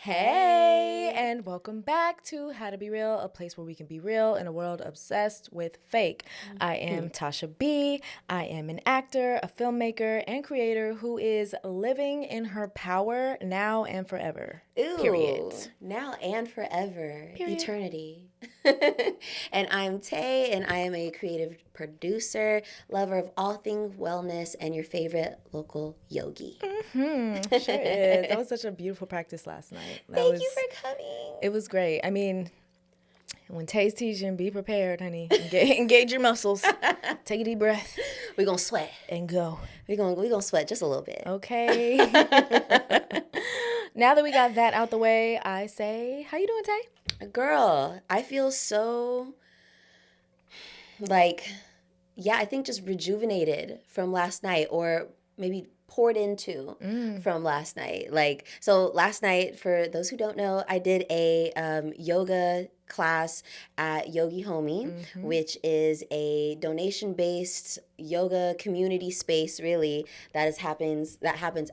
Hey, and welcome back to How to Be Real, a place where we can be real in a world obsessed with fake. I am Tasha B. I am an actor, a filmmaker, and creator who is living in her power now and forever. Ooh, Period. now and forever, Period. eternity. And I'm Tay, and I am a creative producer, lover of all things wellness, and your favorite local yogi. Sure is. That was such a beautiful practice last night. Thank you for coming. It was great. I mean, when Tay's teaching, be prepared, honey. Engage your muscles. Take a deep breath. We're gonna sweat. And go. We're gonna sweat just a little bit. Okay. Now that we got that out the way, I say, how you doing, Tay? Girl, I feel so I think just rejuvenated from last night, or maybe poured into from last night. So last night, for those who don't know, I did a yoga class at Yogi Homie, which is a donation-based yoga community space, really, that happens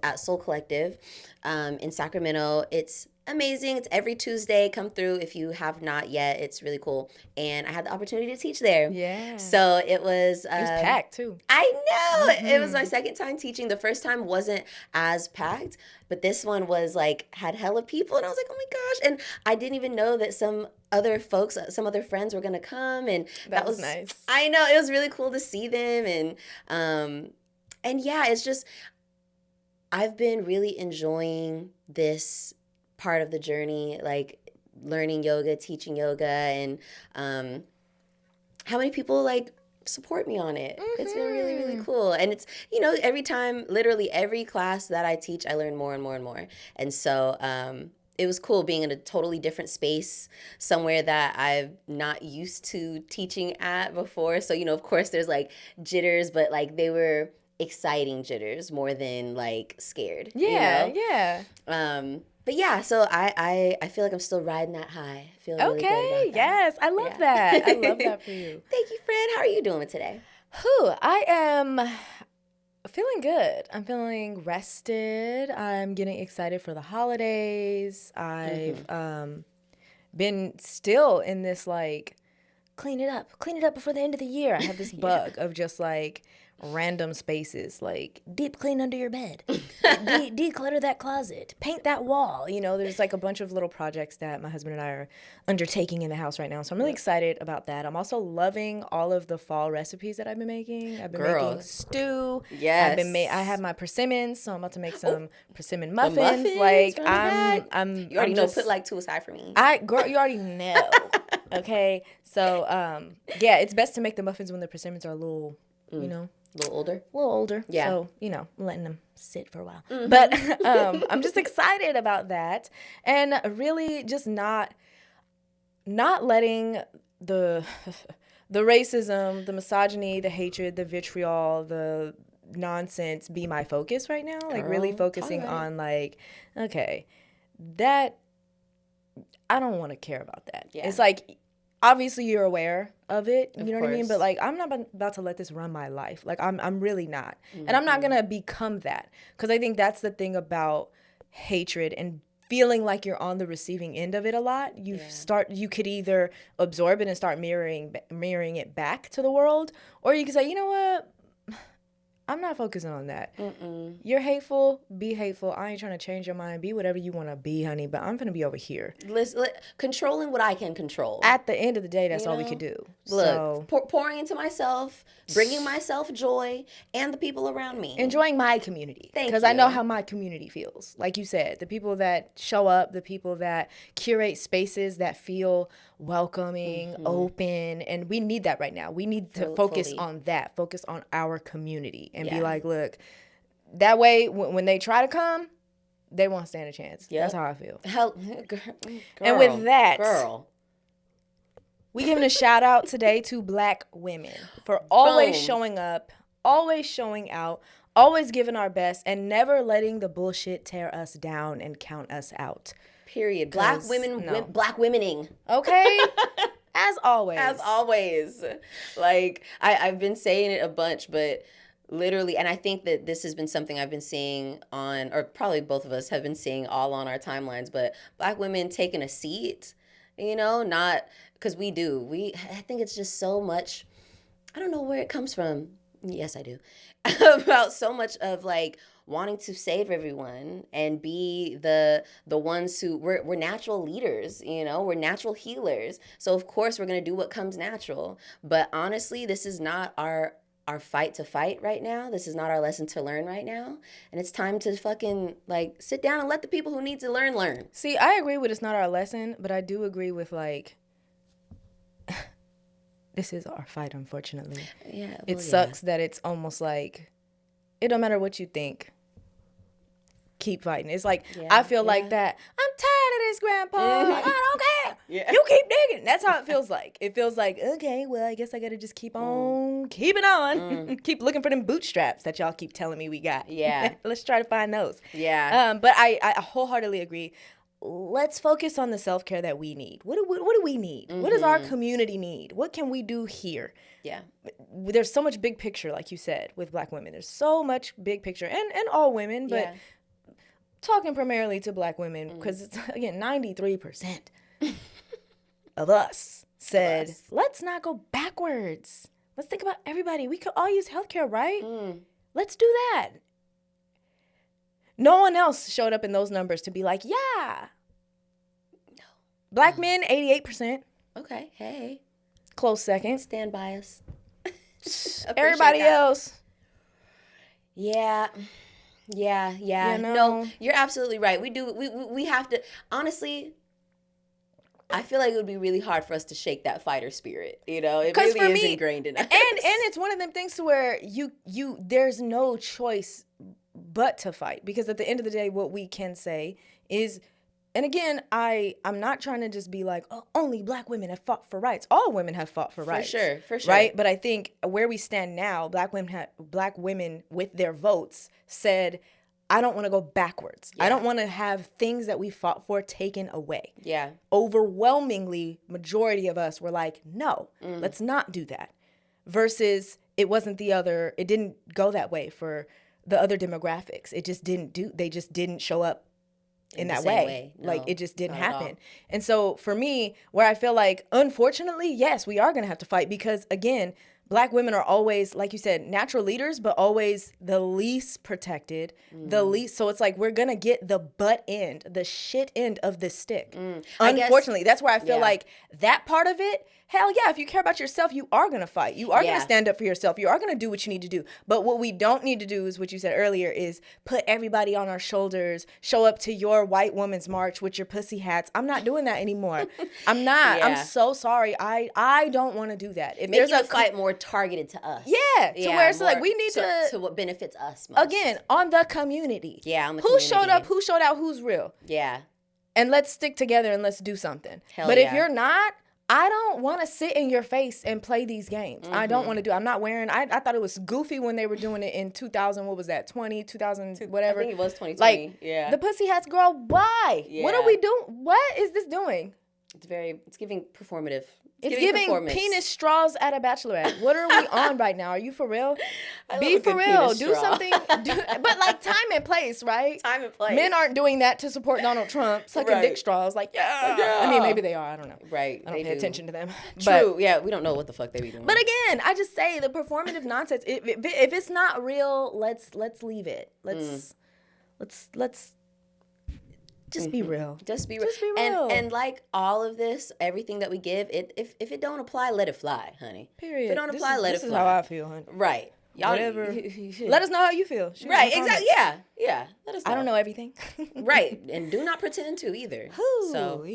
at Soul Collective in Sacramento. It's amazing. It's every Tuesday. Come through if you have not yet. It's really cool. And I had the opportunity to teach there. Yeah. So it was... It was packed, too. I know. It was my second time teaching. The first time wasn't as packed, but this one was had hella people. And I was like, oh my gosh. And I didn't even know that some other friends were going to come. And that was nice. I know. It was really cool to see them. And yeah, it's just... I've been really enjoying this part of the journey, learning yoga, teaching yoga, and how many people support me on it. It's been really, really cool. And it's, every time, literally every class that I teach, I learn more and more and more. And so it was cool being in a totally different space, somewhere that I've not used to teaching at before. So, of course there's jitters, but they were exciting jitters more than scared. Yeah. But yeah, so I feel like I'm still riding that high. I feel really good about that. Yes, I love that. I love that for you. Thank you, friend. How are you doing today? I am feeling good. I'm feeling rested. I'm getting excited for the holidays. I've been still in this clean it up before the end of the year. I have this bug of just random spaces, deep clean under your bed, declutter that closet, paint that wall. There's a bunch of little projects that my husband and I are undertaking in the house right now. So I'm really excited about that. I'm also loving all of the fall recipes that I've been making. I've been making stew. Yes. I have my persimmons, so I'm about to make some persimmon muffins. You already know, put 2 aside for me. Girl, you already know. Okay. So it's best to make the muffins when the persimmons are a little, a little older. Yeah. So, I'm letting them sit for a while. But I'm just excited about that. And really just not letting the racism, the misogyny, the hatred, the vitriol, the nonsense be my focus right now. Really focusing on okay, that I don't want to care about that. Yeah. It's obviously you're aware of it, you know what I mean? But I'm not about to let this run my life. I'm really not. And I'm not going to become that. Because I think that's the thing about hatred and feeling like you're on the receiving end of it a lot. You could either absorb it and start mirroring it back to the world, or you could say, you know what? I'm not focusing on that. You're hateful, be hateful. I ain't trying to change your mind. Be whatever you want to be, honey, but I'm going to be over here. Controlling what I can control. At the end of the day, that's all we can do. Look, pouring into myself, bringing myself joy, and the people around me. Enjoying my community. Because I know how my community feels. Like you said, the people that show up, the people that curate spaces that feel welcoming, open, and we need that right now. We need to focus on that, focus on our community. And be look, that way when they try to come, they won't stand a chance. Yep. That's how I feel. Girl, and with that, girl, we giving a shout out today to Black women for always showing up, always showing out, always giving our best, and never letting the bullshit tear us down and count us out. Period. Black women, Black womening. Okay. As always. As always. I've been saying it a bunch, but Literally. And I think that this has been something I've been seeing on, or probably both of us have been seeing all on our timelines, but Black women taking a seat, not because we do. I think it's just so much, I don't know where it comes from. Yes, I do. About so much of like wanting to save everyone and be the ones who we're natural leaders, we're natural healers. So of course we're gonna do what comes natural. But honestly, this is not our fight to fight right now. This is not our lesson to learn right now. And it's time to fucking like sit down and let the people who need to learn. See, I agree with it's not our lesson, but I do agree with like this is our fight, unfortunately. Yeah. Well, it sucks that it's almost like it don't matter what you think. Keep fighting. It's like I feel like that. I'm tired of this, Grandpa. I don't care. Yeah. You keep digging. That's how it feels like. It feels like, okay, well, I guess I gotta just keep on keeping on. Keep looking for them bootstraps that y'all keep telling me we got. Yeah. Let's try to find those. Yeah. But I wholeheartedly agree. Let's focus on the self-care that we need. What do we need? What does our community need? What can we do here? Yeah. There's so much big picture, like you said, with Black women. There's so much big picture, and all women, but talking primarily to Black women, because it's, again, 93% of us said, let's not go backwards. Let's think about everybody. We could all use healthcare, right? Let's do that. No one else showed up in those numbers to be like, yeah. No. Black men, 88%. Okay, hey. Close second. Stand by us. Everybody else. Yeah. No, you're absolutely right. We have to, honestly, I feel like it would be really hard for us to shake that fighter spirit. It really is ingrained in us. And it's one of them things to where there's no choice but to fight, because at the end of the day, what we can say is, and again, I'm not trying to just be like, oh, only Black women have fought for rights. All women have fought for rights. For sure. Right? But I think where we stand now, Black women with their votes said, I don't want to go backwards. Yeah. I don't want to have things that we fought for taken away. Yeah. Overwhelmingly, majority of us were like, no, let's not do that. Versus it didn't go that way for the other demographics. They just didn't show up in that way. No, like it just didn't happen. And so for me, where I feel like, unfortunately, yes, we are going to have to fight, because again, Black women are always, like you said, natural leaders, but always the least protected, the least. So it's like we're going to get the butt end, the shit end of this stick. Unfortunately, that's where I feel like that part of it, hell yeah, if you care about yourself, you are going to fight. You are going to stand up for yourself. You are going to do what you need to do. But what we don't need to do is what you said earlier, is put everybody on our shoulders, show up to your white woman's march with your pussy hats. I'm not doing that anymore. I'm not. I'm so sorry. I don't want to do that. If there's a fight more targeted to us. Yeah, to where it's like we need to what benefits us most. Again, on the community. Yeah, on the community. Who showed up, who showed out, who's real. Yeah. And let's stick together and let's do something. If you're not, I don't want to sit in your face and play these games. I don't want to do it. I'm not wearing, I thought it was goofy when they were doing it in 2000, what was that, 2000, whatever. I think it was 2020, like, the pussy hats, girl, why? Yeah. What are we doing? What is this doing? It's giving performative. It's giving penis straws at a bachelorette. What are we on right now? Are you for real? Be for real. Do something. But like time and place, right? Time and place. Men aren't doing that to support Donald Trump, sucking dick straws. Like, yeah. I mean, maybe they are. I don't know. Right. I don't pay attention to them. True. Yeah, we don't know what the fuck they be doing. But again, I just say the performative nonsense. If it's not real, let's leave it. Let's just be real. Just be real. And like all of this, everything that we give, if it don't apply, let it fly, honey. Period. If it don't apply, let it fly. This is how I feel, honey. Right. Y'all, whatever. Let us know how you feel. Shoot, right. Exactly. Yeah. Let us know. I don't know everything. Right. And do not pretend to either. So.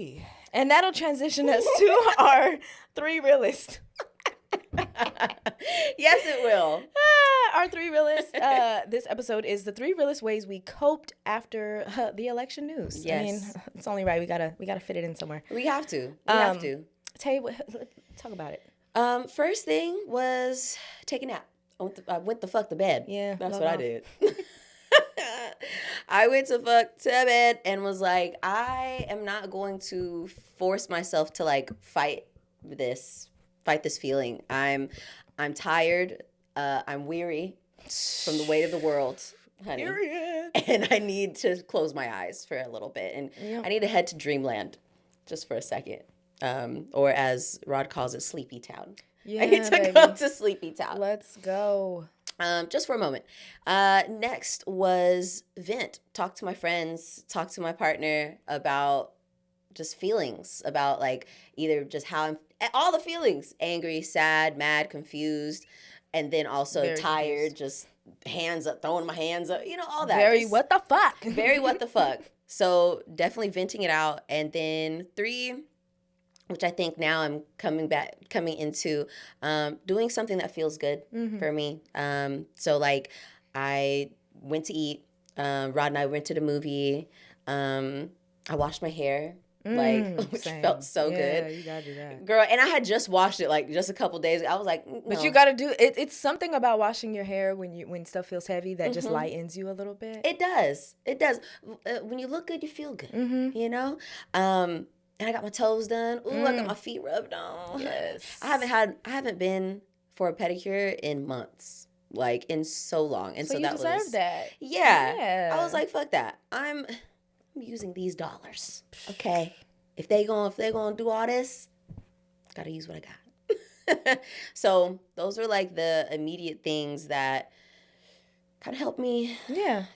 And that'll transition us to our three realists. Yes, it will. Our three realists. This episode is the three realist ways we coped after the election news. Yes. I mean, it's only right. We gotta fit it in somewhere. We have to. Tay, talk about it. First thing was take a nap. I went the fuck to bed. Yeah, that's what I did. I went to fuck to bed and was like, I am not going to force myself to like fight this feeling. I'm tired. I'm weary from the weight of the world, honey. Period. And I need to close my eyes for a little bit. And I need to head to Dreamland just for a second. Or as Rod calls it, Sleepy Town. Yeah, I need to go to Sleepy Town. Let's go. Just for a moment. Next was vent. Talk to my friends, talk to my partner about just feelings, about like either just how I'm, all the feelings, angry, sad, mad, confused, and then also Very tired, confused. just hands up, throwing my hands up, all that. Very Just what the fuck? very what the fuck. So definitely venting it out. And then 3, which I think now I'm coming into doing something that feels good for me. So like I went to eat. Rod and I went to the movie. I washed my hair. Which felt so good. Yeah, you gotta do that. Girl, and I had just washed it like just a couple days ago. I was like, no. But you gotta do it. It's something about washing your hair when stuff feels heavy that just lightens you a little bit. It does. When you look good, you feel good. And I got my toes done. Ooh, I got my feet rubbed on. Yes. I haven't been for a pedicure in months. Like in so long. And so you that deserve that. Yeah. I was like, fuck that. I'm using these dollars. Okay. If they gonna do all this, gotta use what I got. So those are like the immediate things that kind of helped me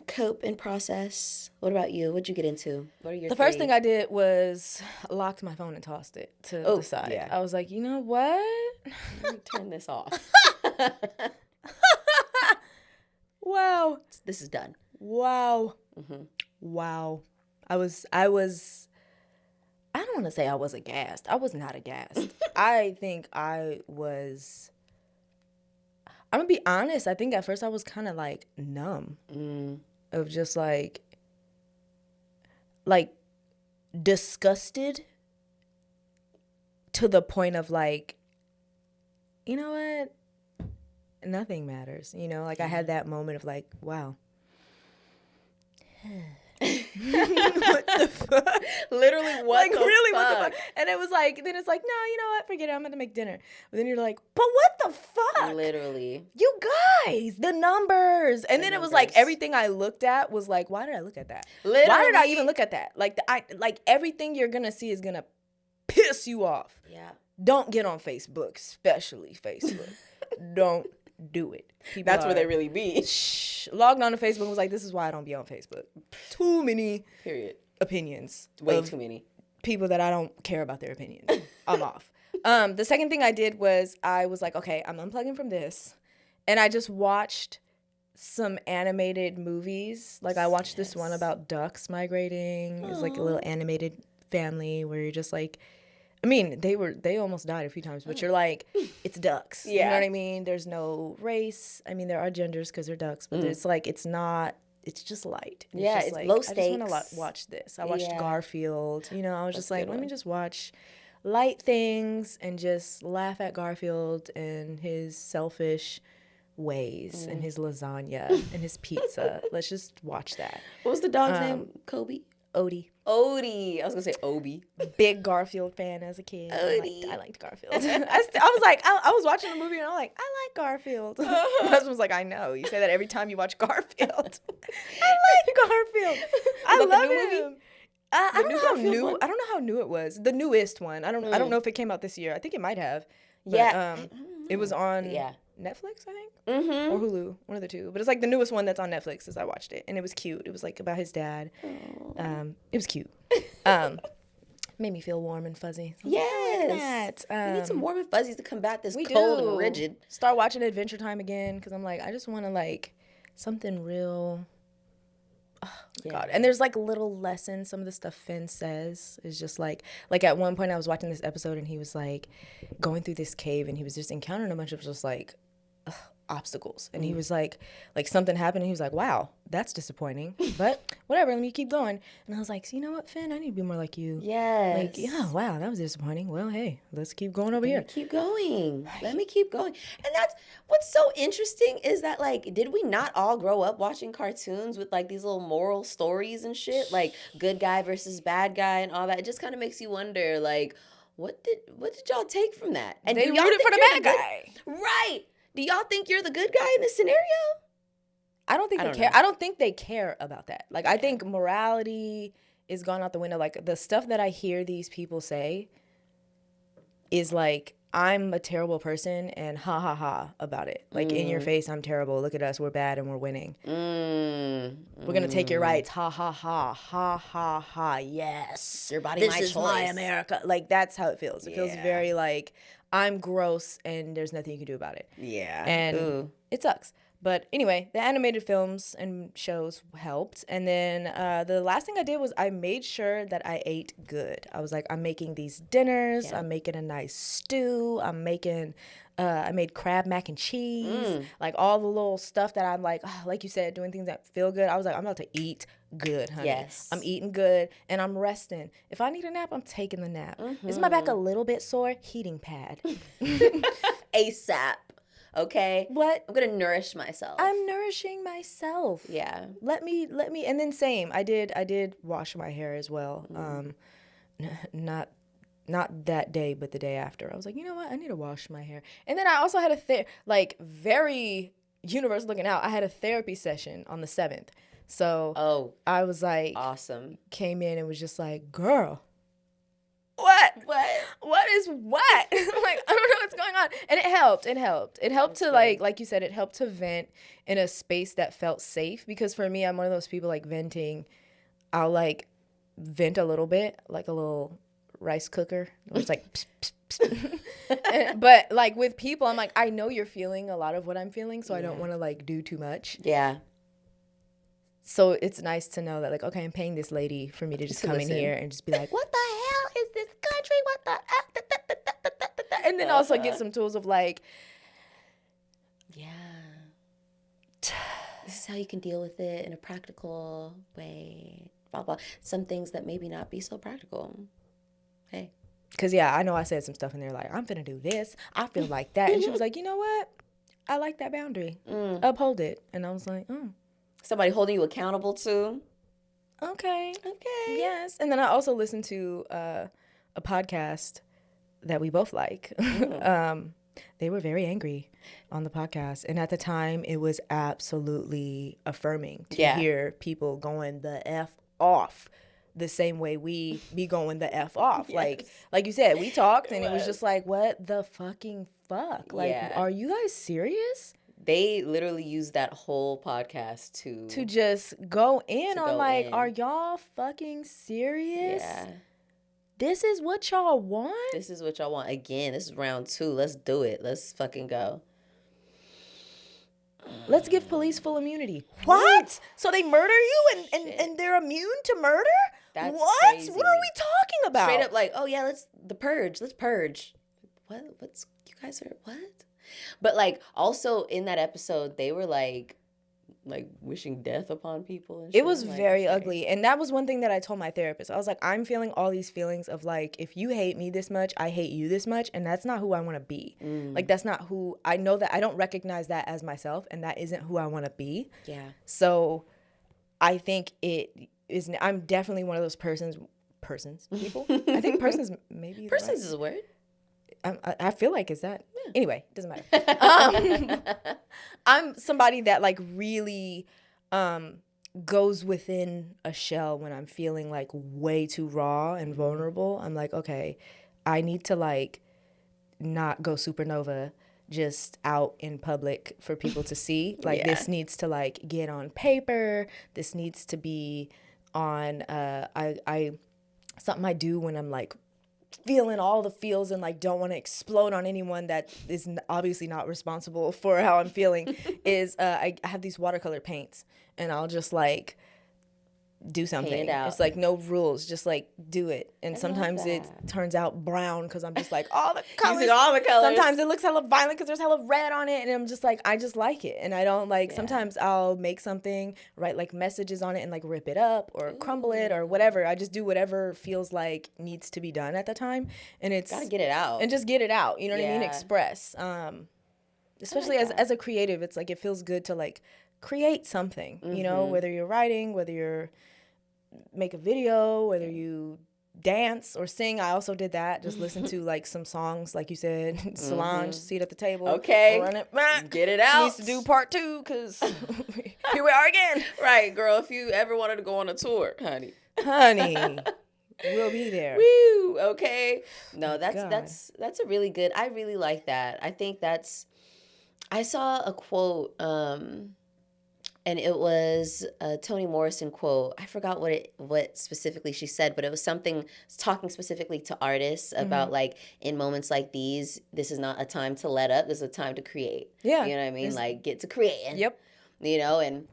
cope and process. What about you? What'd you get into? What are your The first thing I did was locked my phone and tossed it to the side. Yeah. I was like, you know what? Let me turn this off. Wow. This is done. Wow. Wow. I don't want to say I was aghast. I was not aghast. I think I'm going to be honest. I think at first I was kind of like numb of just like disgusted to the point of like, you know what? Nothing matters. Like I had that moment of like, wow. What the fuck? Literally, what the fuck? And it was like, then it's like, no, you know what? Forget it. I'm going to make dinner. But then you're like, but what the fuck? Literally. You guys, the numbers. And then it was like everything I looked at was like, why did I look at that? Literally. Why did I even look at that? Like everything you're going to see is going to piss you off. Yeah. Don't get on Facebook, especially Facebook. Don't do it. That's where they really be. Logged on to Facebook and was like, this is why I don't be on Facebook. Too many opinions. Way too many. People that I don't care about their opinions. I'm off. The second thing I did was I was like, okay, I'm unplugging from this. And I just watched some animated movies. Like I watched this one about ducks migrating. It was like a little animated family where you're just like, I mean, they almost died a few times, but you're like, it's ducks. You know what I mean? There's no race. I mean, there are genders because they're ducks, but it's like, it's just light. It's like, low stakes. I just want to watch this. I watched Garfield. I was just like, let me just watch light things and just laugh at Garfield and his selfish ways and his lasagna and his pizza. Let's just watch that. What was the dog's name? Kobe? Odie. I was gonna say Obi. Big Garfield fan as a kid. Odie. I liked Garfield. I was like, I was watching the movie and I'm like, I like Garfield. My husband was like, I know. You say that every time you watch Garfield. I like Garfield. I love him. I don't know how new. I don't know how new it was. The newest one. I don't know if it came out this year. I think it might have. But, it was on Netflix, I think, or Hulu, one of the two. But it's like the newest one that's on Netflix. As I watched it, and it was cute. It was like about his dad. It was cute. Made me feel warm and fuzzy. So Yes, we need some warm and fuzzies to combat this we cold do. and rigid. Start watching Adventure Time again because I'm like, I just want to like something real. Oh God! And there's like little lessons. Some of the stuff Finn says is just like at one point I was watching this episode and he was like going through this cave and he was just encountering a bunch of just like obstacles and he was like something happened and he was like, wow, that's disappointing, but whatever, let me keep going. And I was like, so you know what, Finn, I need to be more like you. Yes. Like, yeah, wow, that was disappointing. Well, hey, let's keep going over here. Keep going. Let me keep going. And that's what's so interesting is that like, did we not all grow up watching cartoons with like these little moral stories and shit, like good guy versus bad guy and all that? It just kind of makes you wonder, like, what did y'all take from that? And they rooted for the bad guy. Right. Do y'all think you're the good guy in this scenario? I don't think I they don't care. know. I don't think they care about that. Like, I think morality is gone out the window. Like, the stuff that I hear these people say is like, I'm a terrible person and ha ha ha about it. Like, in your face, I'm terrible. Look at us. We're bad and we're winning. We're going to take your rights. Ha ha ha. Ha ha ha. Yes. Your body, this my is choice. my America. Like, that's how it feels. It feels very like, I'm gross and there's nothing you can do about it. Yeah. And it sucks. But anyway, the animated films and shows helped. And then the last thing I did was I made sure that I ate good. I was like, I'm making these dinners. I'm making a nice stew. I made crab mac and cheese. Like all the little stuff that I'm like you said, doing things that feel good. I was like, I'm about to eat good, honey. Yes. I'm eating good and I'm resting. If I need a nap, I'm taking the nap. Is my back a little bit sore? Heating pad. ASAP. Okay. What? I'm gonna nourish myself. I'm nourishing myself. Yeah. Let me, and then same. I did wash my hair as well. Not that day, but the day after. I was like, you know what? I need to wash my hair. And then I also had very universe looking out. I had a therapy session on the 7th. So I was like, awesome. Came in and was just like, girl. What is what? Like, I don't know what's going on. And it helped. It helped to like you said, it helped to vent in a space that felt safe. Because for me, I'm one of those people like venting. I'll like vent a little bit, like a little rice cooker. It's like, pss, pss, pss. But like with people, I'm like, I know you're feeling a lot of what I'm feeling, so I don't want to like do too much. Yeah. So it's nice to know that, like, okay, I'm paying this lady for me to just come in here and just be like, what the hell is this country? What the? And then also get some tools of like, yeah, this is how you can deal with it in a practical way. Blah, blah. Some things that maybe not be so practical. Okay. Because, yeah, I know I said some stuff in there like, I'm finna do this. I feel like that. And she was like, you know what? I like that boundary. Uphold it. And I was like, Somebody holding you accountable too. Okay. Yes. And then I also listened to a podcast that we both like. They were very angry on the podcast. And at the time, it was absolutely affirming to hear people going the F off the same way we be going the F off. Yes. Like you said, we talked and it was just like, what the fucking fuck? Like, are you guys serious? They literally used that whole podcast to just go in on like, are y'all fucking serious? Yeah. This is what y'all want? This is what y'all want. Again, this is round 2. Let's do it. Let's fucking go. Let's give police full immunity. What? So they murder you and they're immune to murder? That's what? Crazy. What are we talking about? Straight up like, oh yeah, let's purge. What's you guys are what? But like also in that episode, they were like wishing death upon people and shit. It was very ugly. And that was one thing that I told my therapist. I was like, I'm feeling all these feelings of like, if you hate me this much, I hate you this much. And that's not who I want to be. Like, that's not who I know that I don't recognize that as myself. And that isn't who I want to be. Yeah. So I think I'm definitely one of those people. I think persons maybe. Persons is a word. I feel like it's that. Yeah. Anyway, doesn't matter. I'm somebody that like really goes within a shell when I'm feeling like way too raw and vulnerable. I'm like, okay, I need to like not go supernova just out in public for people to see. Like this needs to like get on paper. This needs to be on something I do when I'm like feeling all the feels and like don't want to explode on anyone that is obviously not responsible for how I'm feeling is I have these watercolor paints and I'll just like do something. It's like no rules, just like do it. And sometimes it turns out brown because I'm just like all the colors. Using all the colors. Sometimes it looks hella violent because there's hella red on it, and I'm just like, I just like it. And I don't like. Sometimes I'll make something, write like messages on it, and like rip it up or crumble it or whatever. I just do whatever feels like needs to be done at the time, and it's gotta get it out and just get it out. You know what I mean? Express. Especially as a creative, it's like it feels good to like create something. You know, whether you're writing, whether you're make a video, whether you dance or sing. I also did that. Just listen to like some songs, like you said, Solange, seat at the table. Okay, run it, get it out. She needs to do part 2 because Here we are again. Right, girl. If you ever wanted to go on a tour, honey. We'll be there. Woo. Okay. No, God. that's a really good. I really like that. I think that's. I saw a quote, and it was a Toni Morrison quote. I forgot what specifically she said, but it was something talking specifically to artists about like in moments like these, this is not a time to let up. This is a time to create. Yeah. You know what I mean? Like get to creating. Yep. You know, and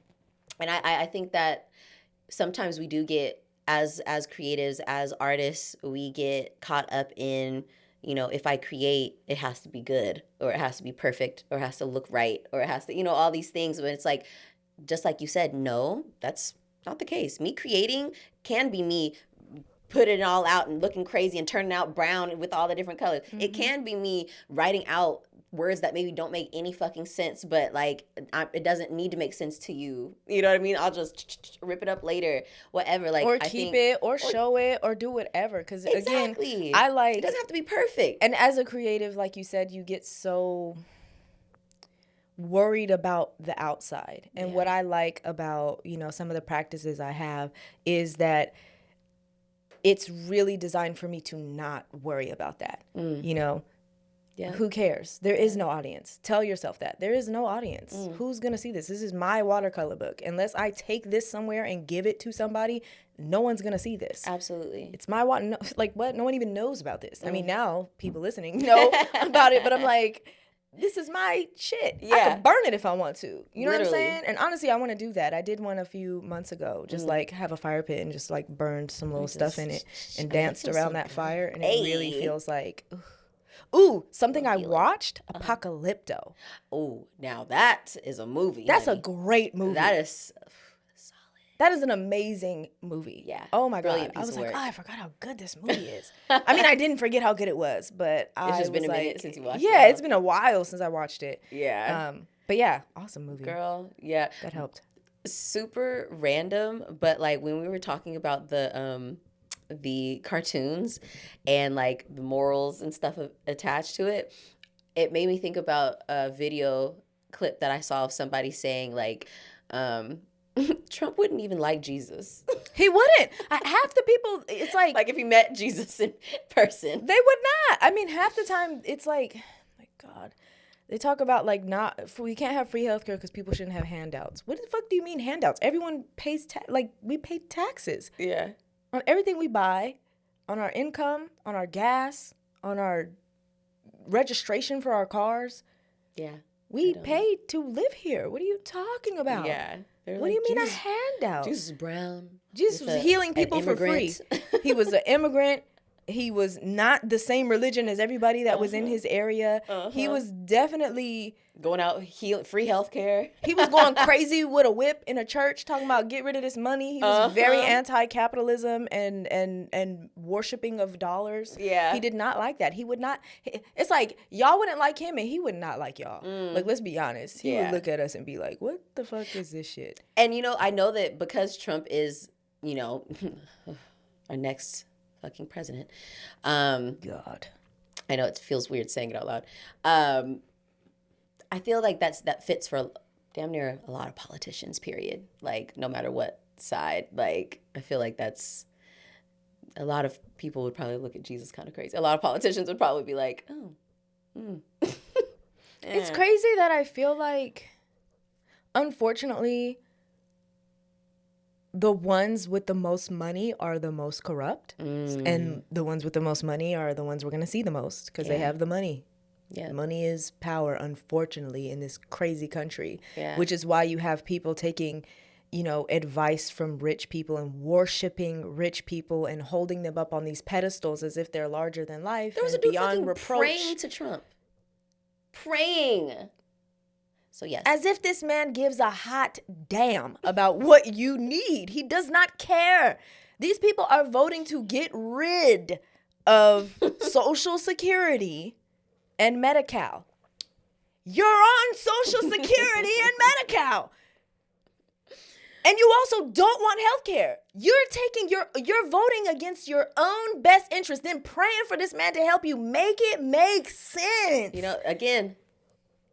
I think that sometimes we do get as creatives, as artists, we get caught up in, you know, if I create, it has to be good, or it has to be perfect, or it has to look right, or it has to, you know, all these things. But it's like, just like you said, no, that's not the case. Me creating can be me putting it all out and looking crazy and turning out brown with all the different colors. Mm-hmm. It can be me writing out words that maybe don't make any fucking sense, but like it doesn't need to make sense to you. You know what I mean? I'll just rip it up later, whatever. Like, or keep it, or show it, or do whatever. Because again, I like, it doesn't have to be perfect. And as a creative, like you said, you get so worried about the outside. And what I like about, you know, some of the practices I have is that it's really designed for me to not worry about that. You know. Yeah. Who cares? There is no audience. Tell yourself that. There is no audience. Who's going to see this? This is my watercolor book. Unless I take this somewhere and give it to somebody, no one's going to see this. Absolutely. It's my water. Like, what? No one even knows about this. I mean, now people listening know about it, but I'm like, this is my shit. Yeah. I could burn it if I want to. You know what I'm saying? And honestly, I want to do that. I did one a few months ago. Just like have a fire pit and just like burned some little stuff in it and danced around that fire. And it really feels like... Ooh, something I watched, Apocalypto. Ooh, now that is a movie. That's a great movie. That is solid. That is an amazing movie. Yeah. Oh my God. I was like, I forgot how good this movie is. I mean, I didn't forget how good it was, but it's just been a minute since you watched it. Yeah, it's been a while since I watched it. Yeah. But yeah, awesome movie. Girl, yeah. That helped. Super random, but like when we were talking about the cartoons and like the morals and stuff attached to it, it made me think about a video clip that I saw of somebody saying like, Trump wouldn't even like Jesus. He wouldn't. Half the people, it's like if he met Jesus in person, they would not. I mean, half the time it's like, oh my God. They talk about like we can't have free healthcare because people shouldn't have handouts. What the fuck do you mean handouts? Everyone pays we pay taxes. Yeah. On everything we buy, on our income, on our gas, on our registration for our cars. Yeah. We pay to live here. What are you talking about? Yeah. What do you mean a handout? Jesus is brown. Jesus was healing people for free. He was an immigrant. He was not the same religion as everybody that was in his area. He was definitely going out free healthcare. He was going crazy with a whip in a church talking about get rid of this money. He was very anti-capitalism and worshiping of dollars. Yeah. He did not like that. He would not. It's like y'all wouldn't like him and he would not like y'all. Like, let's be honest. He would look at us and be like, what the fuck is this shit? And, you know, I know that because Trump is, you know, our next fucking president. God. I know it feels weird saying it out loud. I feel like that fits for damn near a lot of politicians, period. Like, no matter what side. Like, I feel like that's... A lot of people would probably look at Jesus kind of crazy. A lot of politicians would probably be like, It's crazy that I feel like, unfortunately... the ones with the most money are the most corrupt, and the ones with the most money are the ones we're going to see the most because they have the money. Yeah. Money is power, unfortunately, in this crazy country, which is why you have people taking, you know, advice from rich people and worshiping rich people and holding them up on these pedestals as if they're larger than life. There was and a dude beyond reproach. Praying to Trump. Praying. So yes. As if this man gives a hot damn about what you need. He does not care. These people are voting to get rid of Social Security and Medi-Cal. You're on Social Security and Medi-Cal. And you also don't want health care. You're voting against your own best interest, then praying for this man to help you make it make sense. You know, again,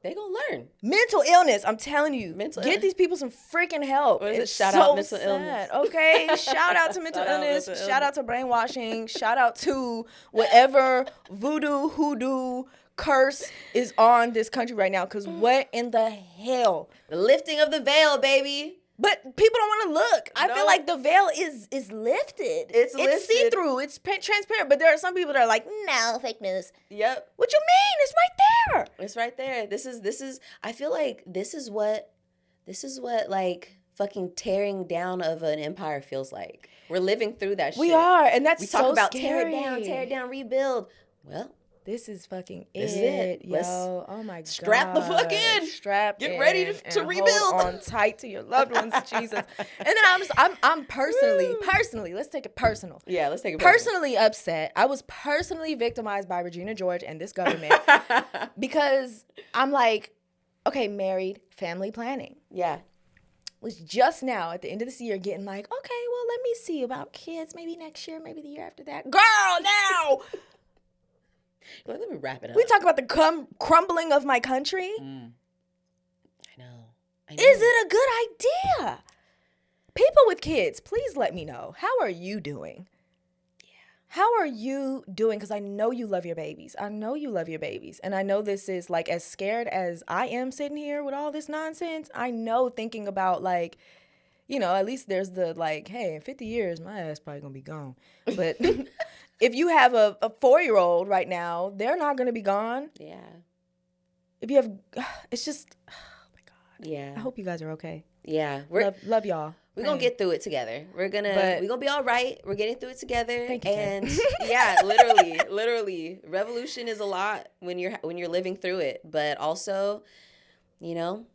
They gonna learn. Mental illness, I'm telling you. Get these people some freaking help. It's Shout so out mental sad, illness. okay? Shout out to mental illness. Shout out to brainwashing. Shout out to whatever voodoo, hoodoo, curse is on this country right now. Because what in the hell? The lifting of the veil, baby. But people don't want to look. I feel like the veil is lifted. It's lifted. See-through. It's transparent. But there are some people that are like, no, fake news. Yep. What you mean? It's right there. It's right there. This is. I feel like this is what like fucking tearing down of an empire feels like. We're living through that shit. We are, and that's we so talk about scary. tear it down, rebuild. Well, this is fucking this is it. Yo. Oh my god. Strap the fuck in. Get ready to rebuild. Hold on tight to your loved ones, Jesus. And then I'm personally, let's take it personal. Yeah, let's take it personally upset. I was personally victimized by Regina George and this government because I'm like, okay, married, family planning. Yeah. Was just now at the end of this year getting like, okay, well, let me see about kids, maybe next year, maybe the year after that. Girl, now. Let me wrap it up. We talk about the crumbling of my country. I know. Is it a good idea? People with kids, please let me know. How are you doing? Yeah. How are you doing? Because I know you love your babies. And I know this is like as scared as I am sitting here with all this nonsense. I know thinking about like, you know, at least there's the like, hey, in 50 years, my ass probably going to be gone. But if you have a 4-year-old right now, they're not going to be gone. Yeah. If you have, it's just, oh my God. Yeah. I hope you guys are okay. Yeah. Love y'all. We're going to get through it together. We're going to be all right. We're getting through it together. Thank you, and yeah, literally. Revolution is a lot when you're living through it. But also, you know,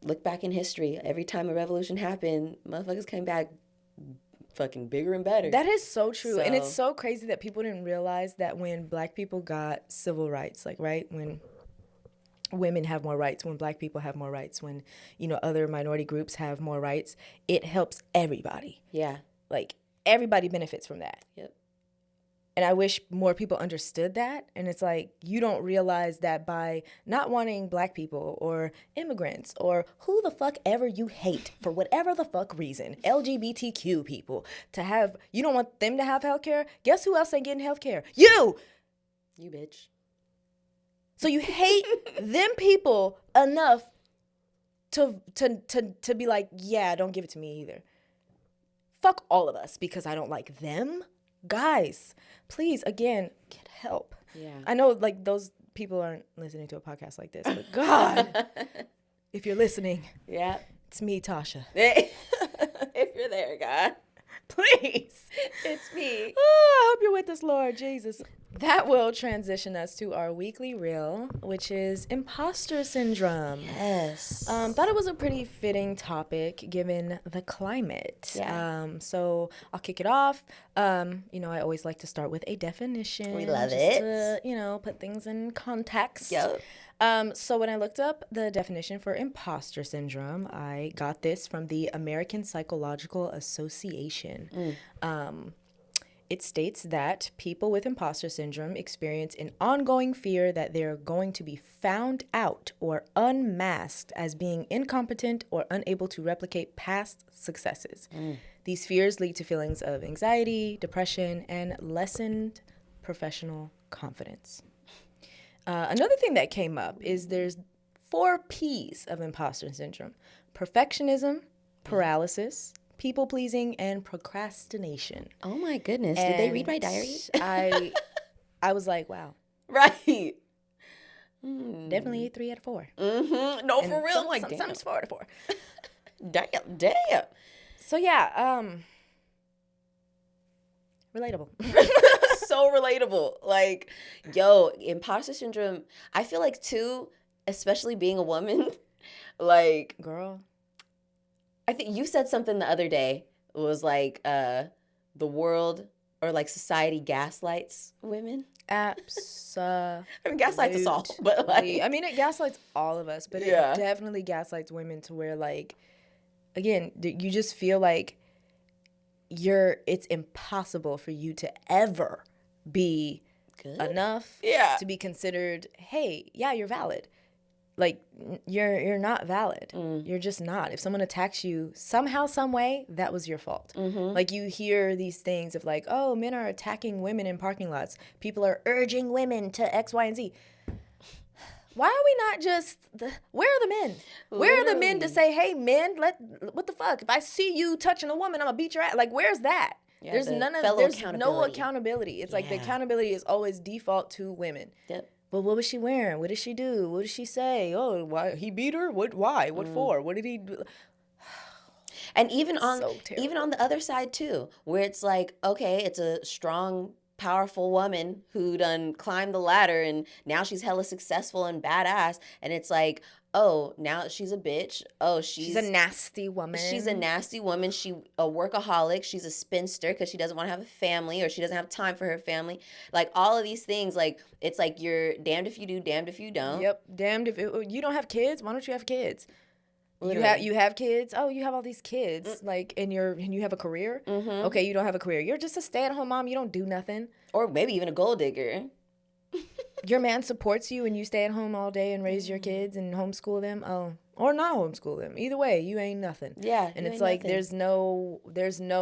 look back in history. Every time a revolution happened, motherfuckers came back fucking bigger and better. That is so true. And it's so crazy that people didn't realize that when Black people got civil rights, like, right, when women have more rights, when Black people have more rights, when, you know, other minority groups have more rights, it helps everybody. Yeah. Like, everybody benefits from that. Yep. And I wish more people understood that. And it's like, you don't realize that by not wanting Black people or immigrants or who the fuck ever you hate for whatever the fuck reason, LGBTQ people, to have, you don't want them to have healthcare. Guess who else ain't getting healthcare? You bitch. So you hate them people enough to be like, yeah, don't give it to me either. Fuck all of us because I don't like them. Guys, please, again, get help. Yeah. I know, like, those people aren't listening to a podcast like this, but God, if you're listening, yeah, it's me, Tasha. If you're there, God, please, it's me. Oh, I hope you're with us, Lord Jesus. That will transition us to our weekly reel, which is imposter syndrome. Yes. Thought it was a pretty fitting topic given the climate. Yeah. So I'll kick it off. You know, I always like to start with a definition. We love just it. to, you know, put things in context. Yep. So when I looked up the definition for imposter syndrome, I got this from the American Psychological Association. It states that people with imposter syndrome experience an ongoing fear that they're going to be found out or unmasked as being incompetent or unable to replicate past successes. These fears lead to feelings of anxiety, depression, and lessened professional confidence. Another thing that came up is there's 4 P's of imposter syndrome: perfectionism, paralysis, people-pleasing, and procrastination. Oh my goodness. Did they read my diary? I was like, wow. Right. Definitely a 3 out of 4. Mm-hmm. No, And for real. sometimes 4 out of 4. Damn. So yeah, relatable. So relatable. Like, yo, imposter syndrome. I feel like too, especially being a woman, like, Girl. I think you said something the other day. It was like the world or like society gaslights women. Absolutely. I mean, gaslights us all, but like, I mean, it gaslights all of us, but Yeah. it definitely gaslights women to where, like, again, you just feel like it's impossible for you to ever be enough to be considered, hey, yeah, you're valid. Like, you're not valid. You're just not. If someone attacks you somehow, some way, that was your fault. Like, you hear these things of like, oh, men are attacking women in parking lots. People are urging women to X, Y, and Z. Why are we not just, where are the men? Where are the men to say, hey, men, what the fuck? If I see you touching a woman, I'm going to beat your ass. Like, where's that? Yeah, there's no accountability. It's like the accountability is always default to women. Yep. But what was she wearing? What did she do? What did she say? Oh, why he beat her? What? Why? What for? What did he do? And even on the other side too, where it's like, okay, it's a strong, powerful woman who done climbed the ladder and now she's hella successful and badass, and it's like, oh, now she's a bitch. Oh, she's a nasty woman. She's a nasty woman. She a workaholic. She's a spinster because she doesn't want to have a family, or she doesn't have time for her family. Like, all of these things, like, it's like you're damned if you do, damned if you don't. Yep, damned if you don't have kids. Why don't you have kids? Literally. You have kids. Oh, you have all these kids. Like, and you have a career. Okay, you don't have a career. You're just a stay-at-home mom. You don't do nothing. Or maybe even a gold digger. Your man supports you and you stay at home all day and raise your kids and homeschool them. Oh, or not homeschool them. Either way, you ain't nothing. Yeah. And it's like, there's no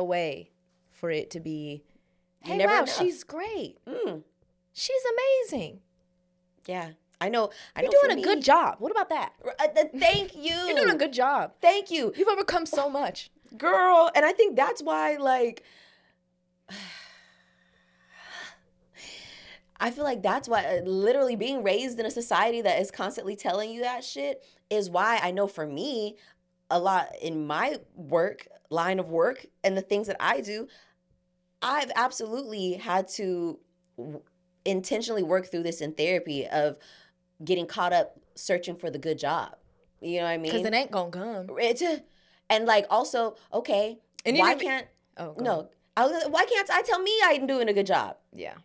way for it to be, hey, wow, she's great. She's amazing. Yeah. I know. You're doing a good job. What about that? Thank you. You're doing a good job. Thank you. You've overcome so much. Girl. And I think that's why, like, I feel like that's why literally being raised in a society that is constantly telling you that shit is why I know for me, a lot in my line of work and the things that I do, I've absolutely had to intentionally work through this in therapy of getting caught up searching for the good job. You know what I mean? Because it ain't gonna come. And like, also, okay, and why can't I tell me I'm doing a good job? Yeah.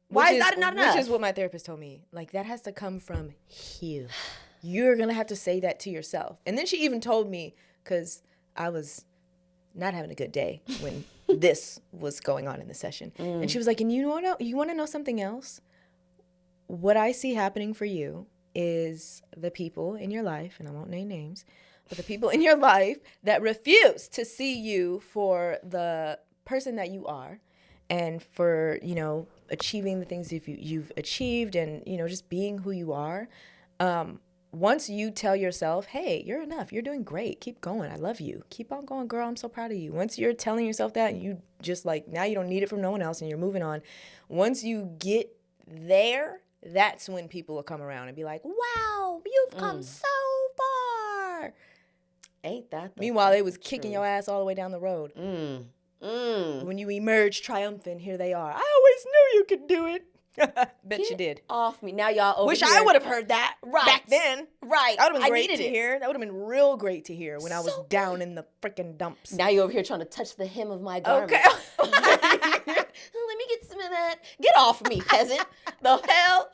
Why is that not enough? Which is what my therapist told me. Like, that has to come from you. You're going to have to say that to yourself. And then she even told me, because I was not having a good day when this was going on in the session. And she was like, and you want to know something else? What I see happening for you is the people in your life, and I won't name names, but the people in your life that refuse to see you for the person that you are and for, achieving the things you've achieved and, just being who you are. Once you tell yourself, hey, you're enough, you're doing great, keep going, I love you, keep on going, girl, I'm so proud of you. Once you're telling yourself that, and you just like, now you don't need it from no one else and you're moving on. Once you get there, that's when people will come around and be like, wow, you've come so far. Ain't that the Meanwhile, they was kicking your ass all the way down the road. When you emerge triumphant, here they are. I always knew you could do it. Bet you did. Off me. Now y'all over Wish here. I would have heard that back then. Right. That would have been great to hear. That would have been real great to hear when I was down in the freaking dumps. Now you're over here trying to touch the hem of my garment. Okay. Let me get some of that. Get off me, peasant. The hell?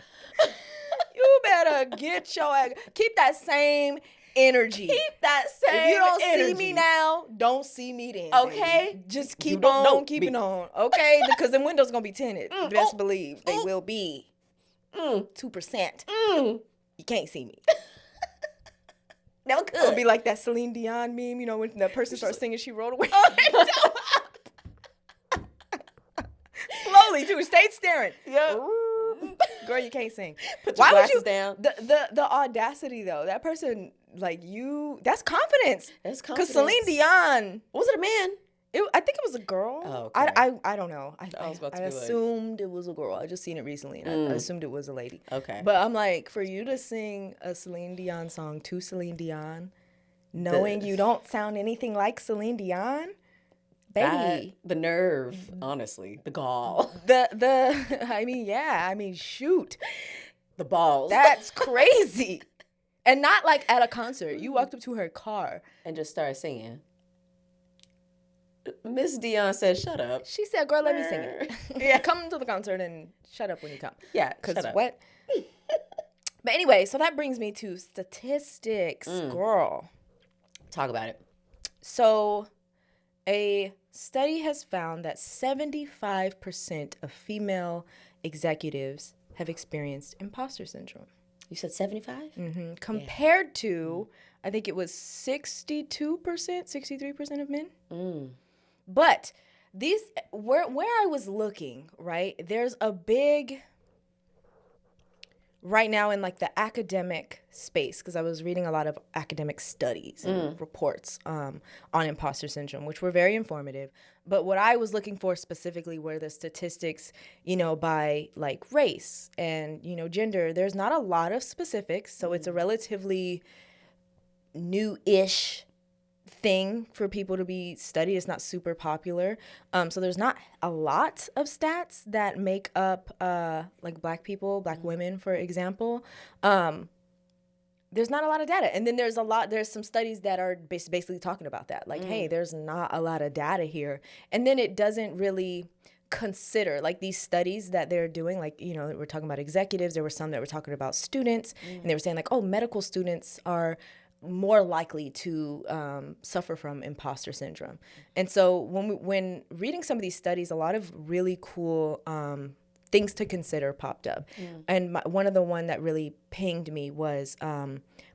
You better get your ass. Keep that same energy. Keep that same If you don't energy. see me now, don't see me then. Okay. Baby. Just keep on keeping on. Okay? Because the windows going to be tinted. Best believe they will be. 2%. You can't see me. No good. It'll be like that Celine Dion meme, when that person starts singing, she rolled away. Slowly, too. Stay staring. Yeah. Girl, you can't sing. Put your glasses down. The audacity, though. That person, like, that's confidence. That's confidence. Because Celine Dion. Was it a man? I think it was a girl. Oh, okay. I don't know. I was about to I be assumed it was a girl. I just seen it recently, and I assumed it was a lady. Okay. But I'm like, for you to sing a Celine Dion song to Celine Dion, knowing you don't sound anything like Celine Dion, baby. The nerve, honestly. The gall. Shoot. The balls. That's crazy. And not like at a concert. You walked up to her car. And just started singing. Miss Dion said, shut up. She said, girl, let me sing it. Yeah. Come to the concert and shut up when you come. Yeah, because what? But anyway, so that brings me to statistics, girl. Talk about it. So a study has found that 75% of female executives have experienced imposter syndrome. You said 75? Mm-hmm. Compared to, I think it was 62%, 63% of men. But these, where I was looking, right, there's a big, right now in like the academic space, because I was reading a lot of academic studies and reports on imposter syndrome, which were very informative. But what I was looking for specifically were the statistics, by like race and, gender. There's not a lot of specifics, so it's a relatively new-ish thing for people to be studied. It's not super popular. So there's not a lot of stats that make up like black people, black women, for example. There's not a lot of data. And then there's some studies that are basically talking about that. Like, hey, there's not a lot of data here. And then it doesn't really consider like these studies that they're doing, like, we're talking about executives. There were some that were talking about students, and they were saying like, oh, medical students are more likely to suffer from imposter syndrome. And so when reading some of these studies, a lot of really cool things to consider popped up. And one of the one that really pinged me was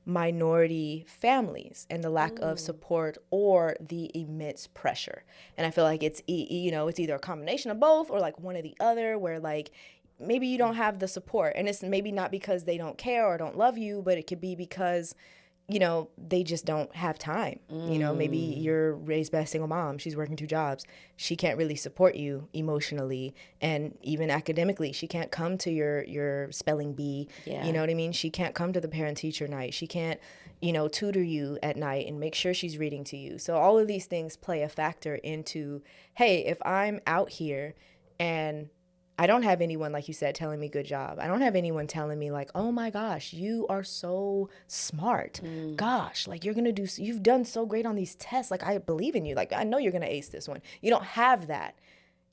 minority families and the lack of support or the immense pressure. And I feel like it's it's either a combination of both or like one or the other, where like maybe you don't have the support, and it's maybe not because they don't care or don't love you, but it could be because they just don't have time. Maybe you're raised by a single mom. She's working 2 jobs. She can't really support you emotionally and even academically. She can't come to your spelling bee. Yeah. You know what I mean? She can't come to the parent-teacher night. She can't, tutor you at night and make sure she's reading to you. So all of these things play a factor into, hey, if I'm out here and I don't have anyone, like you said, telling me good job. I don't have anyone telling me like, oh my gosh, you are so smart. Gosh, like you've done so great on these tests. Like I believe in you. Like I know you're going to ace this one. You don't have that.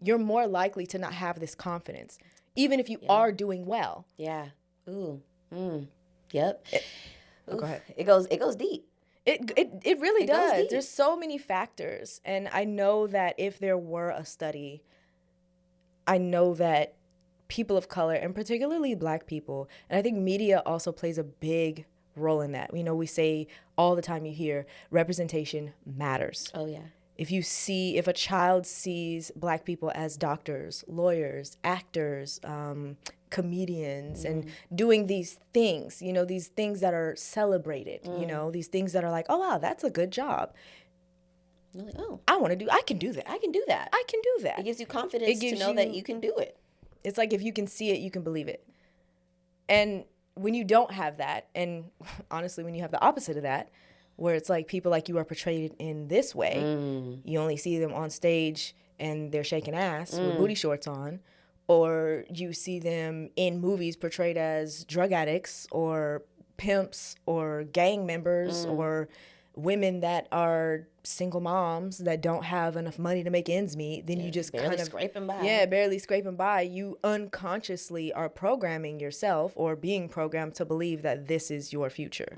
You're more likely to not have this confidence, even if you are doing well. Yeah. Ooh. Yep. Go ahead. It goes deep. It really does. Deep. There's so many factors. And I know that if there were a study, I know that people of color, and particularly black people, and I think media also plays a big role in that. We say all the time, you hear representation matters. Oh, yeah. If a child sees black people as doctors, lawyers, actors, comedians, and doing these things, these things that are celebrated, these things that are like, oh, wow, that's a good job. You're like, oh, I can do that. I can do that. I can do that. It gives you confidence to know that you can do it. It's like if you can see it, you can believe it. And when you don't have that, and honestly, when you have the opposite of that, where it's like people like you are portrayed in this way, you only see them on stage and they're shaking ass with booty shorts on, or you see them in movies portrayed as drug addicts or pimps or gang members or women that are single moms that don't have enough money to make ends meet, then you just barely scraping by. Yeah, barely scraping by. You unconsciously are programming yourself or being programmed to believe that this is your future.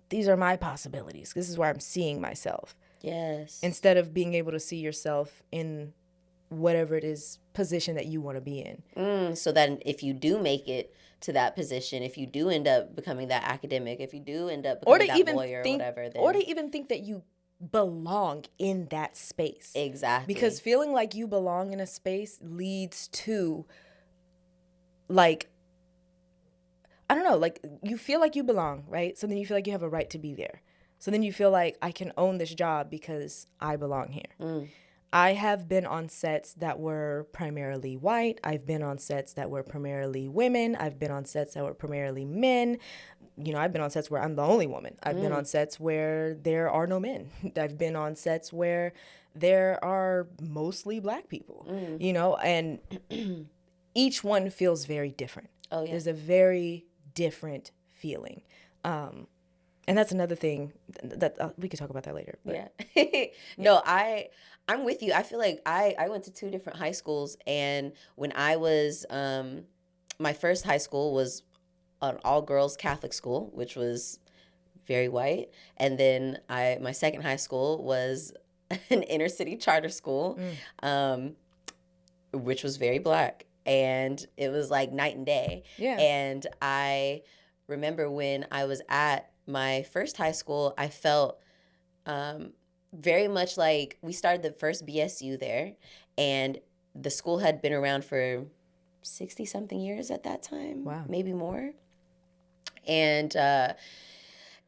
These are my possibilities. This is where I'm seeing myself. Yes. Instead of being able to see yourself in whatever it is position that you want to be in. So that if you do make it to that position, if you do end up becoming that academic, if you do end up becoming that lawyer or whatever, then... or to even think that you belong in that space. Exactly. Because feeling like you belong in a space leads to, like, I don't know, like you feel like you belong, right? So then you feel like you have a right to be there. So then you feel like I can own this job because I belong here. I have been on sets that were primarily white. I've been on sets that were primarily women. I've been on sets that were primarily men. I've been on sets where I'm the only woman. I've been on sets where there are no men. I've been on sets where there are mostly black people, and each one feels very different. Oh, yeah. There's a very different feeling. And that's another thing that we could talk about that later. But. Yeah. No, I'm with you. I feel like I went to 2 different high schools, and when I was, my first high school was an all-girls Catholic school, which was very white. And then my second high school was an inner city charter school, which was very Black. And it was like night and day. Yeah. And I remember when I was at my first high school, I felt very much like we started the first BSU there. And the school had been around for 60-something years at that time. Wow. Maybe more. And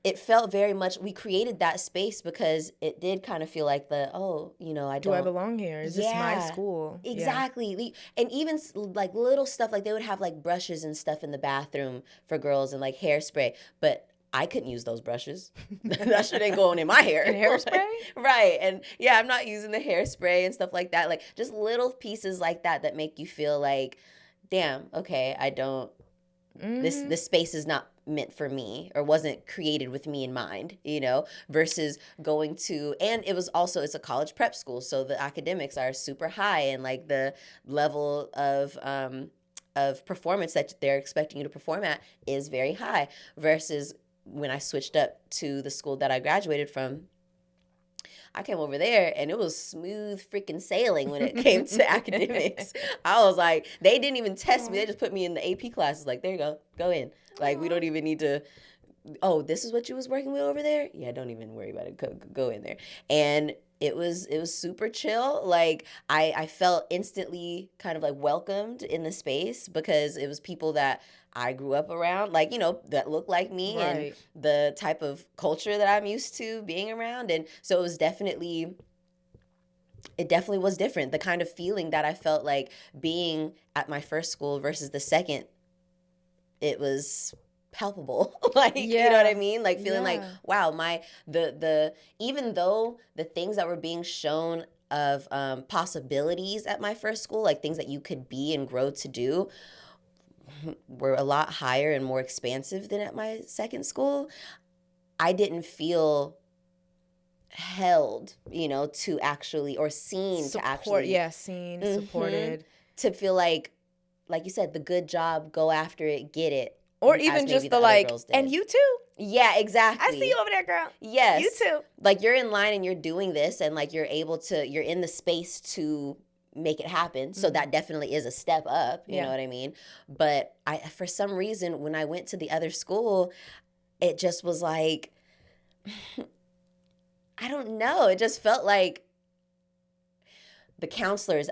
it felt very much, we created that space because it did kind of feel like do I belong here? Is this my school? Exactly. Yeah. And even like little stuff, like they would have like brushes and stuff in the bathroom for girls and like hairspray, but I couldn't use those brushes. That shit ain't going in my hair. And hairspray? Right. And yeah, I'm not using the hairspray and stuff like that. Like just little pieces like that make you feel like, damn, okay, I don't, this space is not meant for me or wasn't created with me in mind, versus going to, and it's a college prep school. So the academics are super high and like the level of performance that they're expecting you to perform at is very high versus when I switched up to the school that I graduated from. I came over there and it was smooth freaking sailing when it came to academics. I was like, they didn't even test me. They just put me in the AP classes. Like, there you go in. Like, we don't even need to, this is what you was working with over there? Yeah, don't even worry about it. Go in there. And it was super chill. Like, I felt instantly kind of like welcomed in the space because it was people that I grew up around, like, that look like me, right, and the type of culture that I'm used to being around. And so it definitely was different. The kind of feeling that I felt like being at my first school versus the second, it was palpable. Like, you know what I mean? Like feeling like, wow, the even though the things that were being shown of possibilities at my first school, like things that you could be and grow to do, were a lot higher and more expansive than at my second school, I didn't feel held, to actually, or seen to actually. Yeah, seen, supported. To feel like you said, the good job, go after it, get it. Or even just the like, and you too. Yeah, exactly. I see you over there, girl. Yes. You too. Like you're in line and you're doing this and like you're in the space to make it happen. So that definitely is a step up, you know what I mean? But for some reason, when I went to the other school, it just was like, I don't know. It just felt like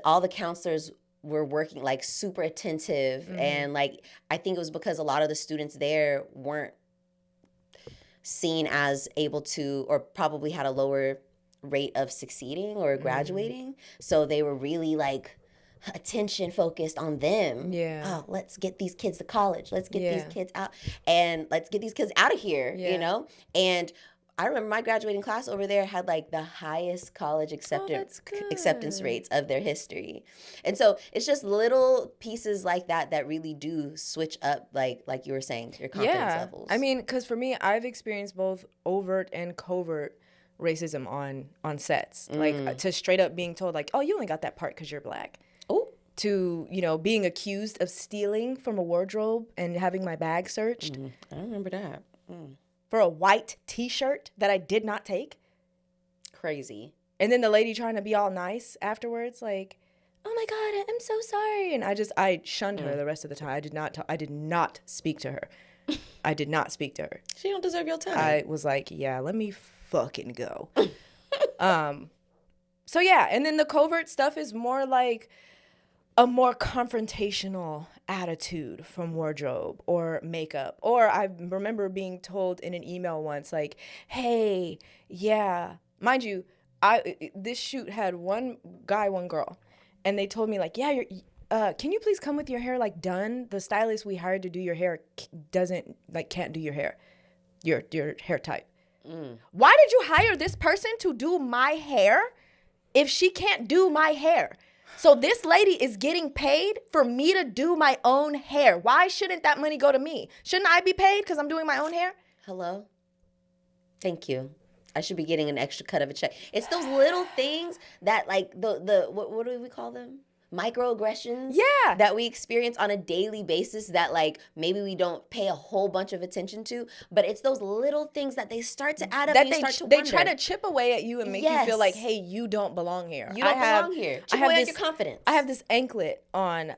all the counselors were working like super attentive. And like, I think it was because a lot of the students there weren't seen as able to, or probably had a lower rate of succeeding or graduating. So they were really like attention focused on them. Yeah. Oh, let's get these kids to college. Let's get these kids out, and let's get these kids out of here, And I remember my graduating class over there had like the highest college acceptance rates of their history. And so it's just little pieces like that really do switch up, like you were saying, your confidence levels. I mean, because for me, I've experienced both overt and covert racism on sets. Like to straight up being told like, oh, you only got that part because you're Black. Oh. To, being accused of stealing from a wardrobe and having my bag searched. I remember that. For a white T-shirt that I did not take. Crazy. And then the lady trying to be all nice afterwards, like, oh my God, I'm so sorry. And I shunned her the rest of the time. I did not speak to her. I did not speak to her. She don't deserve your time. I was like, yeah, let me fucking go. So yeah, and then the covert stuff is more like a more confrontational attitude from wardrobe or makeup. Or I remember being told in an email once, like, hey, yeah, mind you, this shoot had one guy, one girl, and they told me like, yeah, can you please come with your hair like done? The stylist we hired to do your hair can't do your hair, your hair type. Why did you hire this person to do my hair if she can't do my hair? So this lady is getting paid for me to do my own hair. Why shouldn't that money go to me? Shouldn't I be paid because I'm doing my own hair? Hello? Thank you. I should be getting an extra cut of a check. It's those little things that like the what do we call them? microaggressions Yeah. that we experience on a daily basis that like maybe we don't pay a whole bunch of attention to, but it's those little things that they start to add up that and you start to they wonder. try to chip away at you and make you feel like, hey, you don't belong here. You don't belong here. Chip away at your confidence. I have this anklet on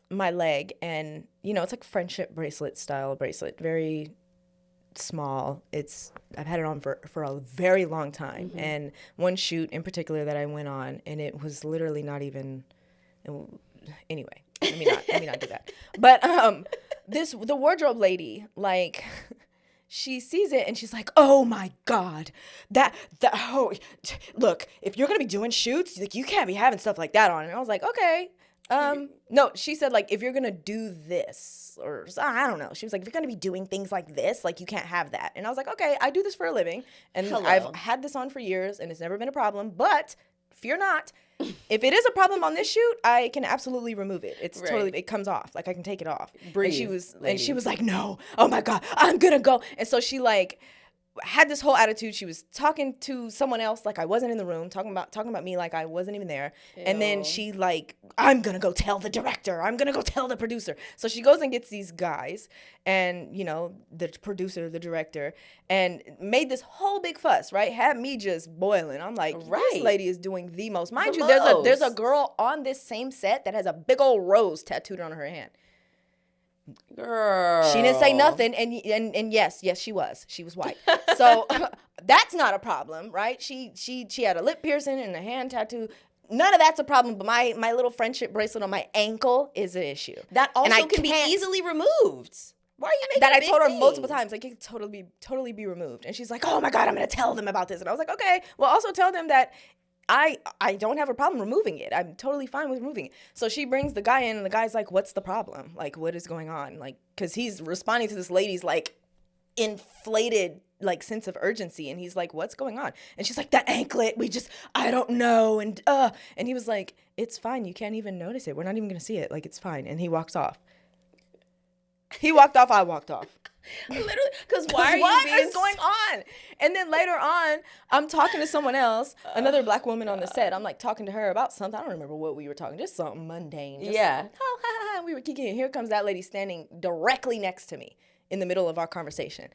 my leg, and you know, it's like friendship bracelet style bracelet, very small. I've had it on for a very long time. And one shoot in particular that I went on, and it was literally not even, anyway, let me not do that. But the wardrobe lady, like, she sees it and she's like, oh my God, look, if you're gonna be doing shoots, like, you can't be having stuff like that on. And I was like, okay. No, she said, like, if you're gonna do this, or I don't know. She was like, if you're gonna be doing things like this, like, you can't have that. And I was like, okay, I do this for a living, and I've had this on for years, and it's never been a problem. But fear not, if it is a problem on this shoot, I can absolutely remove it. It's totally, it comes off. Like, I can take it off. Breathe, and she was like, no, oh my God, I'm gonna go. And so she like had this whole attitude. She was talking to someone else like I wasn't in the room, talking about me like I wasn't even there. Ew. And then she like, I'm gonna go tell the director, I'm gonna go tell the producer. So she goes and gets these guys, and you know, the producer, the director, and made this whole big fuss, right? Had me just boiling. I'm like, this lady is doing the most. Mind you, there's a girl on this same set that has a big old rose tattooed on her hand. Girl, she didn't say nothing, and yes, she was white, so that's not a problem, right? She had a lip piercing and a hand tattoo. None of that's a problem, but my little friendship bracelet on my ankle is an issue. That also can be easily removed. Why are you making that? I told her multiple times, like, it can totally be removed, and she's like, oh my God, I'm gonna tell them about this. And I was like, okay, well, also tell them that I don't have a problem removing it. I'm totally fine with removing it. So she brings the guy in, and the guy's like, what's the problem? Like, what is going on? Like, because he's responding to this lady's, like, inflated, like, sense of urgency. And he's like, what's going on? And she's like, that anklet, I don't know. And he was like, it's fine. You can't even notice it. We're not even going to see it. Like, it's fine. And he walks off. He walked off. I walked off. Literally, because what is going on? And then later on, I'm talking to someone else, another black woman on the set. I'm like talking to her about something. I don't remember what we were talking, just something mundane. Oh, ha, ha. We were kicking. Here comes that lady standing directly next to me in the middle of our conversation.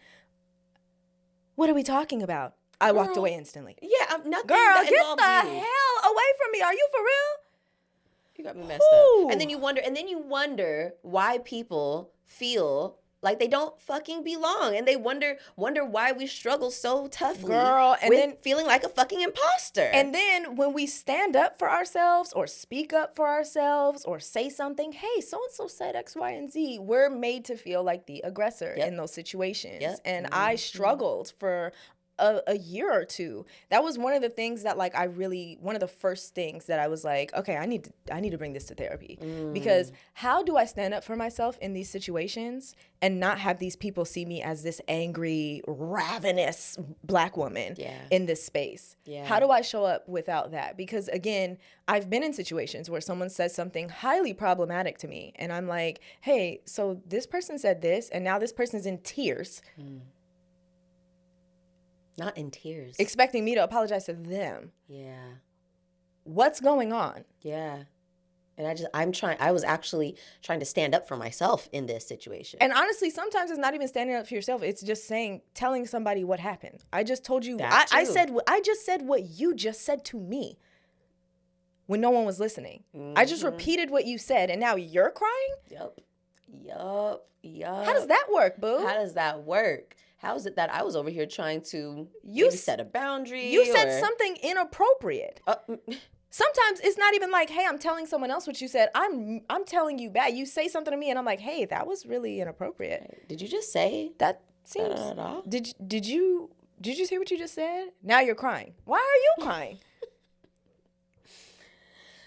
What are we talking about? I walked away instantly. Yeah, nothing. Girl, get the hell away from me. Are you for real? You got me messed up. And then you wonder why people feel like they don't fucking belong, and they wonder why we struggle so toughly, girl, and then feeling like a fucking imposter. And then when we stand up for ourselves, or speak up for ourselves, or say something, hey, so and so said X, Y, and Z, we're made to feel like the aggressor in those situations. And I struggled for a year or two. That was one of the things that, like, one of the first things that I was like, okay, I need to bring this to therapy. Because how do I stand up for myself in these situations and not have these people see me as this angry, ravenous black woman in this space? How do I show up without that? Because again, I've been in situations where someone says something highly problematic to me, and I'm like, hey, so this person said this, and now this person's in tears. Not in tears. Expecting me to apologize to them. Yeah. What's going on? Yeah. And I was actually trying to stand up for myself in this situation. And honestly, sometimes it's not even standing up for yourself. It's just telling somebody what happened. I just told you, I just said what you just said to me when no one was listening. I just repeated what you said, and now you're crying? Yup. How does that work, boo? How does that work? How is it that I was over here trying to maybe set a boundary? You said something inappropriate. Sometimes it's not even like, hey, I'm telling someone else what you said. I'm telling you back. You say something to me, and I'm like, hey, that was really inappropriate. Did you just say that? Seems. Did you hear what you just said? Now you're crying. Why are you crying?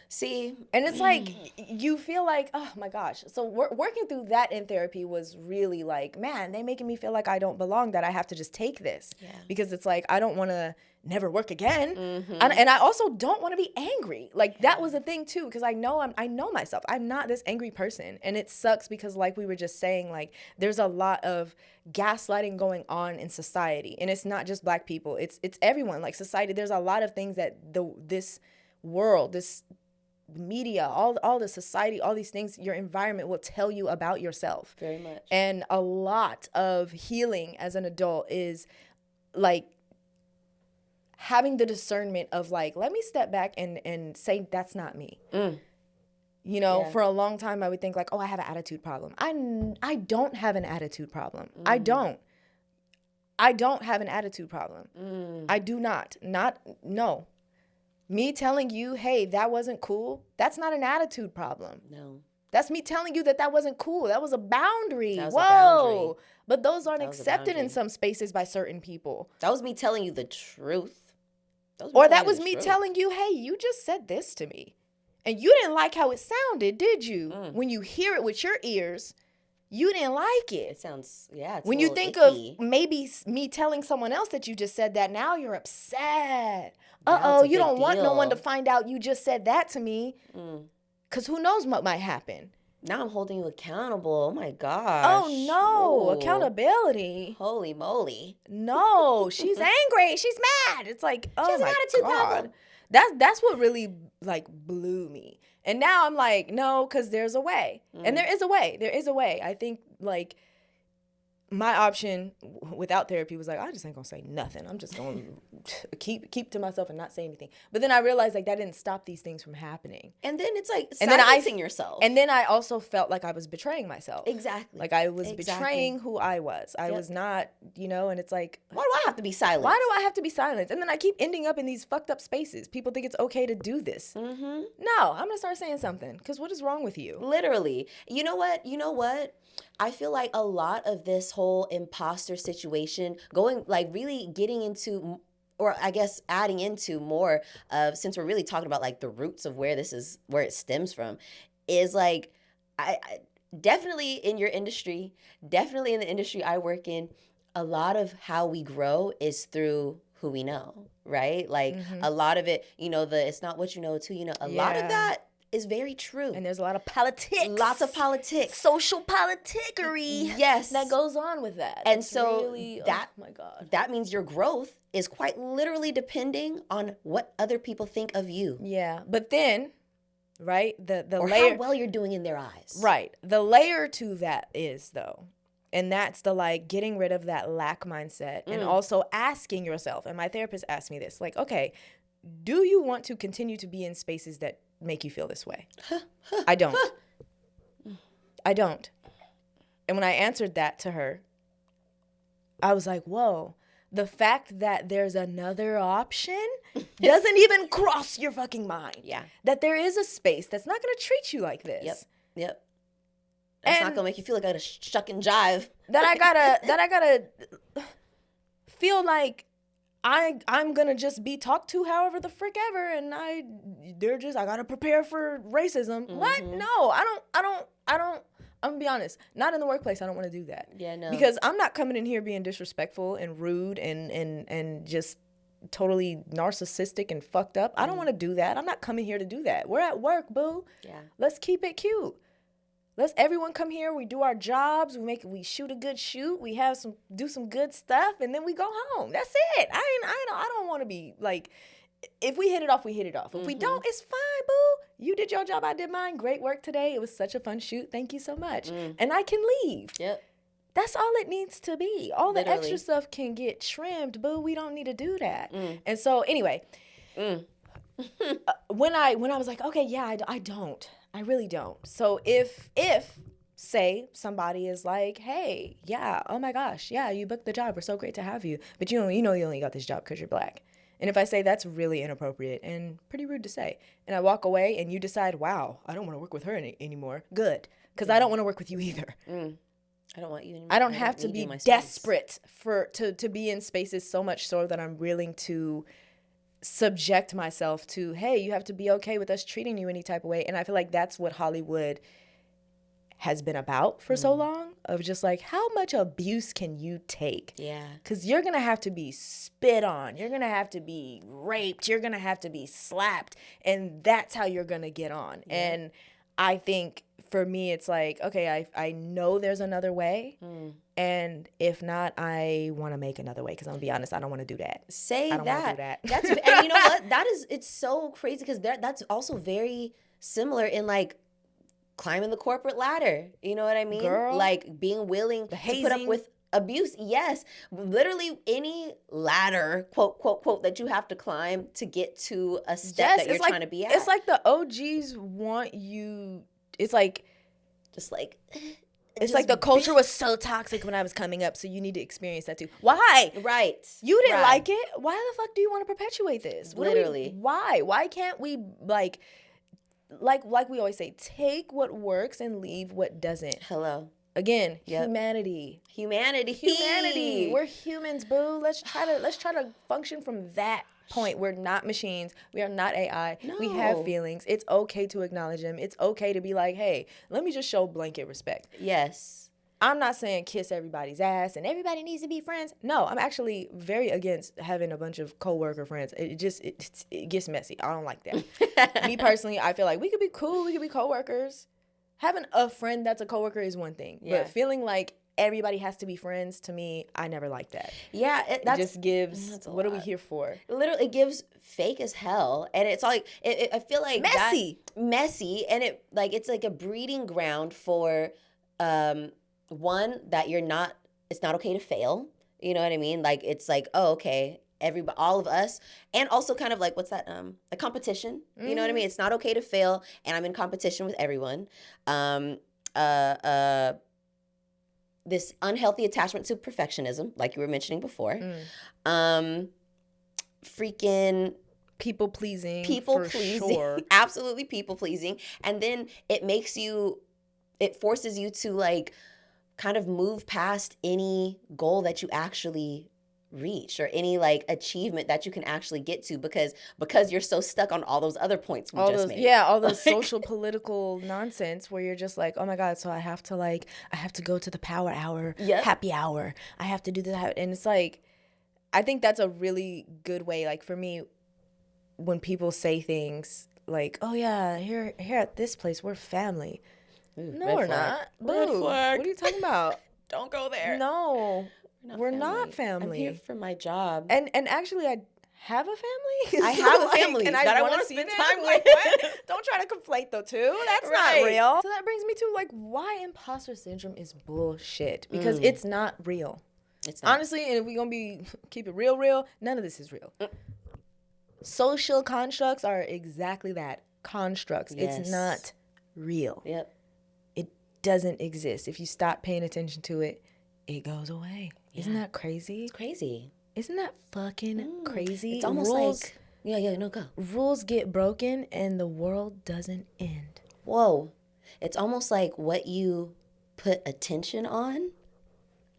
See, and it's like, you feel like, oh my gosh. So working through that in therapy was really like, man, they making me feel like I don't belong, that I have to just take this. Because it's like, I don't want to never work again. And I also don't want to be angry. Like, that was a thing too, because I know myself. I'm not this angry person. And it sucks because, like we were just saying, like, there's a lot of gaslighting going on in society. And it's not just black people. It's everyone. Like, society, there's a lot of things that this world, this media, all the society, all these things, your environment will tell you about yourself. Very much. And a lot of healing as an adult is like having the discernment of like, let me step back and say that's not me. You know, for a long time I would think like, oh, I have an attitude problem. I don't have an attitude problem. I don't have an attitude problem. I do not. No. Me telling you, hey, that wasn't cool, that's not an attitude problem. No. That's me telling you that wasn't cool. That was a boundary. That was Whoa. a boundary. But those aren't accepted in some spaces by certain people. That was me telling you the truth. That was me telling you, hey, you just said this to me. And you didn't like how it sounded, did you? When you hear it with your ears, you didn't like it. It sounds, it's when you think icky. Of maybe me telling someone else that you just said that, now you're upset. You don't want no one to find out you just said that to me. Because who knows what might happen. Now I'm holding you accountable. Oh, my gosh. Oh, no. Ooh. Accountability. Holy moly. No. She's angry. She's mad. It's like, oh, she has my an attitude God. problem. That's what really, like, blew me. And now I'm like, no, because there's a way. And there is a way. There is a way. I think, like, my option without therapy was like, I just ain't gonna say nothing. I'm just gonna keep to myself and not say anything. But then I realized like that didn't stop these things from happening. And then it's like silencing yourself. And then I also felt like I was betraying myself. Exactly. Like I was betraying who I was. I was not, and it's like, why do I have to be silent? Why do I have to be silent? And then I keep ending up in these fucked up spaces. People think it's okay to do this. No, I'm gonna start saying something because what is wrong with you? Literally. You know what? I feel like a lot of this whole imposter situation really getting into, or I guess adding into more of, since we're really talking about like the roots of where it stems from, is like, I definitely in your industry, definitely in the industry I work in, a lot of how we grow is through who we know, right? Like a lot of it, it's not what you know, it's who you know. A lot of that is very true. And there's a lot of politics. Lots of politics. Social politickery. Yes. That goes on with that. And it's so really, that, oh my God. That means your growth is quite literally depending on what other people think of you. Yeah. But then, right, the or layer. how well you're doing in their eyes. Right. The layer to that is, though, and that's the like getting rid of that lack mindset and also asking yourself, and my therapist asked me this, like, okay, do you want to continue to be in spaces that make you feel this way? I don't. I don't. And when I answered that to her, I was like, whoa, the fact that there's another option doesn't even cross your fucking mind. Yeah. That there is a space that's not going to treat you like this. Yep. That's not going to make you feel like I got to shuck and jive. That I gotta feel like I'm gonna just be talked to however the frick ever, and I gotta prepare for racism. What? No, I'm gonna be honest. Not in the workplace. I don't want to do that. Yeah, no. Because I'm not coming in here being disrespectful and rude and just totally narcissistic and fucked up. I don't want to do that. I'm not coming here to do that. We're at work, boo. Yeah. Let's keep it cute. Let's everyone come here. We do our jobs. We shoot a good shoot. We do some good stuff, and then we go home. That's it. I don't want to be like, if we hit it off, we hit it off. If we don't, it's fine, boo. You did your job. I did mine. Great work today. It was such a fun shoot. Thank you so much. And I can leave. Yep. That's all it needs to be. All the extra stuff can get trimmed, boo. We don't need to do that. And so anyway, when I was like, okay, yeah, I don't. I really don't. So if say somebody is like, hey, yeah, oh my gosh, yeah, you booked the job. We're so great to have you. But you only got this job because you're black. And if I say that's really inappropriate and pretty rude to say, and I walk away and you decide, wow, I don't want to work with her anymore, good. Because I don't want to work with you either. I don't want you anymore. I don't have to be desperate to be in spaces so much so that I'm willing to subject myself to, hey, you have to be okay with us treating you any type of way. And I feel like that's what Hollywood has been about for so long, of just like, how much abuse can you take? Yeah. Because you're going to have to be spit on. You're going to have to be raped. You're going to have to be slapped. And that's how you're going to get on. Yeah. And I think for me, it's like, okay, I know there's another way. And if not, I want to make another way. Because I'm going to be honest, I don't want to do that. I don't want to do that. And you know what? It's so crazy because that's also very similar in like climbing the corporate ladder. You know what I mean? Girl. Like being willing to put up with abuse. Yes. Literally any ladder, quote, quote, quote, that you have to climb to get to a step that you're trying to be at. It's like the OGs want you. It's like. Just like. It's like the culture was so toxic when I was coming up, so you need to experience that too. Why? Right. You didn't like it. Why the fuck do you want to perpetuate this? Literally. Why? Why can't we like we always say, take what works and leave what doesn't? Hello. Again, humanity. We're humans, boo. Let's try to function from that point. We're not machines. We are not AI. No. We have feelings. It's okay to acknowledge them. It's okay to be like, hey, let me just show blanket respect. Yes. I'm not saying kiss everybody's ass and everybody needs to be friends. No, I'm actually very against having a bunch of coworker friends. It gets messy. I don't like that. Me personally, I feel like we could be cool. We could be coworkers. Having a friend that's a coworker is one thing. Yeah. But feeling like everybody has to be friends, to me, I never like that. Yeah. It just gives, what are we here for? Literally, it gives fake as hell. And it's like, I feel like messy. And it's like a breeding ground for, one, that it's not okay to fail. You know what I mean? Like, it's like, oh, okay. All of us, and also kind of like, what's that, a competition, you know what I mean? It's not okay to fail, and I'm in competition with everyone. This unhealthy attachment to perfectionism, like you were mentioning before. Freaking people pleasing, sure. Absolutely people pleasing. And then it forces you to like kind of move past any goal that you actually reach or any like achievement that you can actually get to because you're so stuck on all those other points we just made. Yeah, all those social political nonsense where you're just like, oh my God, so I have to go to the power hour, happy hour. I have to do that. And it's like, I think that's a really good way. Like for me, when people say things like, oh yeah, here at this place, we're family. No, we're not. Boo. What are you talking about? Don't go there. No. We're not family. I'm here for my job. And actually, I have a family. I have a family and that I want to spend time with. Don't try to conflate the two. That's not real. So that brings me to like why imposter syndrome is bullshit. Because it's not real. It's not. Honestly, and if we're going to keep it real, none of this is real. Social constructs are exactly that. Constructs. Yes. It's not real. Yep. It doesn't exist. If you stop paying attention to it, it goes away. Yeah. Isn't that crazy? It's crazy. Isn't that fucking crazy? It's almost like... Yeah, go. Rules get broken and the world doesn't end. Whoa. It's almost like what you put attention on.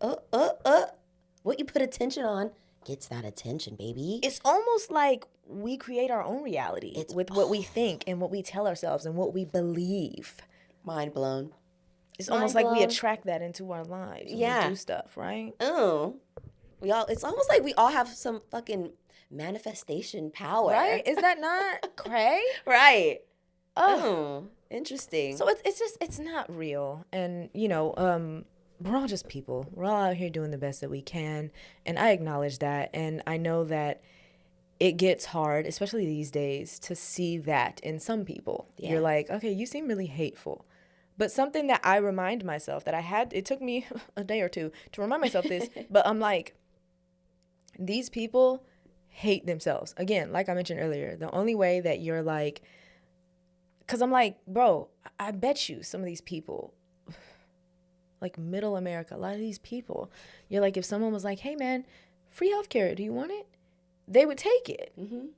What you put attention on gets that attention, baby. It's almost like we create our own reality with what we think and what we tell ourselves and what we believe. Mind blown. It's almost like we attract that into our lives when we do stuff, right? Oh. It's almost like we all have some fucking manifestation power. Right? Is that not cray? Right. Oh. Interesting. So it's not real. And, we're all just people. We're all out here doing the best that we can. And I acknowledge that. And I know that it gets hard, especially these days, to see that in some people. Yeah. You're like, okay, you seem really hateful. But something that I remind myself it took me a day or two to remind myself this, but I'm like, these people hate themselves. Again, like I mentioned earlier, the only way that you're like, because I'm like, bro, I bet you some of these people, like middle America, a lot of these people, you're like, if someone was like, hey man, free healthcare, do you want it? They would take it. Mm-hmm.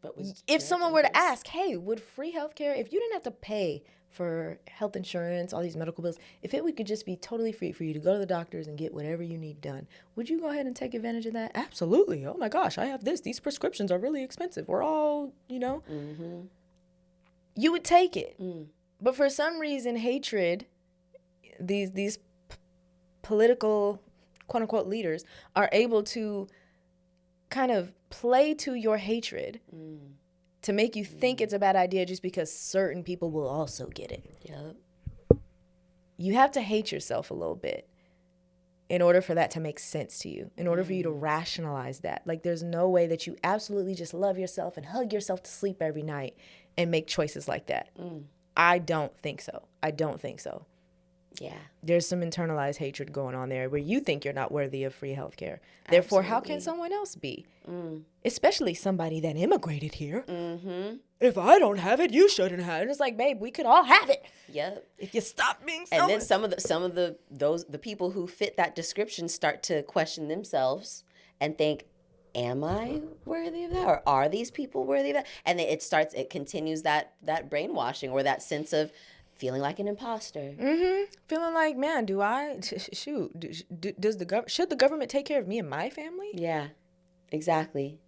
But if someone were to ask, hey, would free healthcare, if you didn't have to pay for health insurance, all these medical bills, if it could just be totally free for you to go to the doctors and get whatever you need done, would you go ahead and take advantage of that? Absolutely. Oh my gosh, I have this. These prescriptions are really expensive. We're all, Mm-hmm. You would take it. But for some reason, hatred, these political, quote unquote, leaders are able to kind of play to your hatred to make you think it's a bad idea just because certain people will also get it. Yep. You have to hate yourself a little bit in order for that to make sense to you, in order for you to rationalize that. Like, there's no way that you absolutely just love yourself and hug yourself to sleep every night and make choices like that. I don't think so. Yeah. There's some internalized hatred going on there where you think you're not worthy of free healthcare. Therefore, how can someone else be? Especially somebody that immigrated here. If I don't have it, you shouldn't have it. It's like, babe, we could all have it. Yep. If you stop being and then some of the people who fit that description start to question themselves and think, am I worthy of that, or are these people worthy of that? And it continues that brainwashing, or that sense of feeling like an imposter. Feeling like, man, should the government take care of me and my family? Yeah, exactly.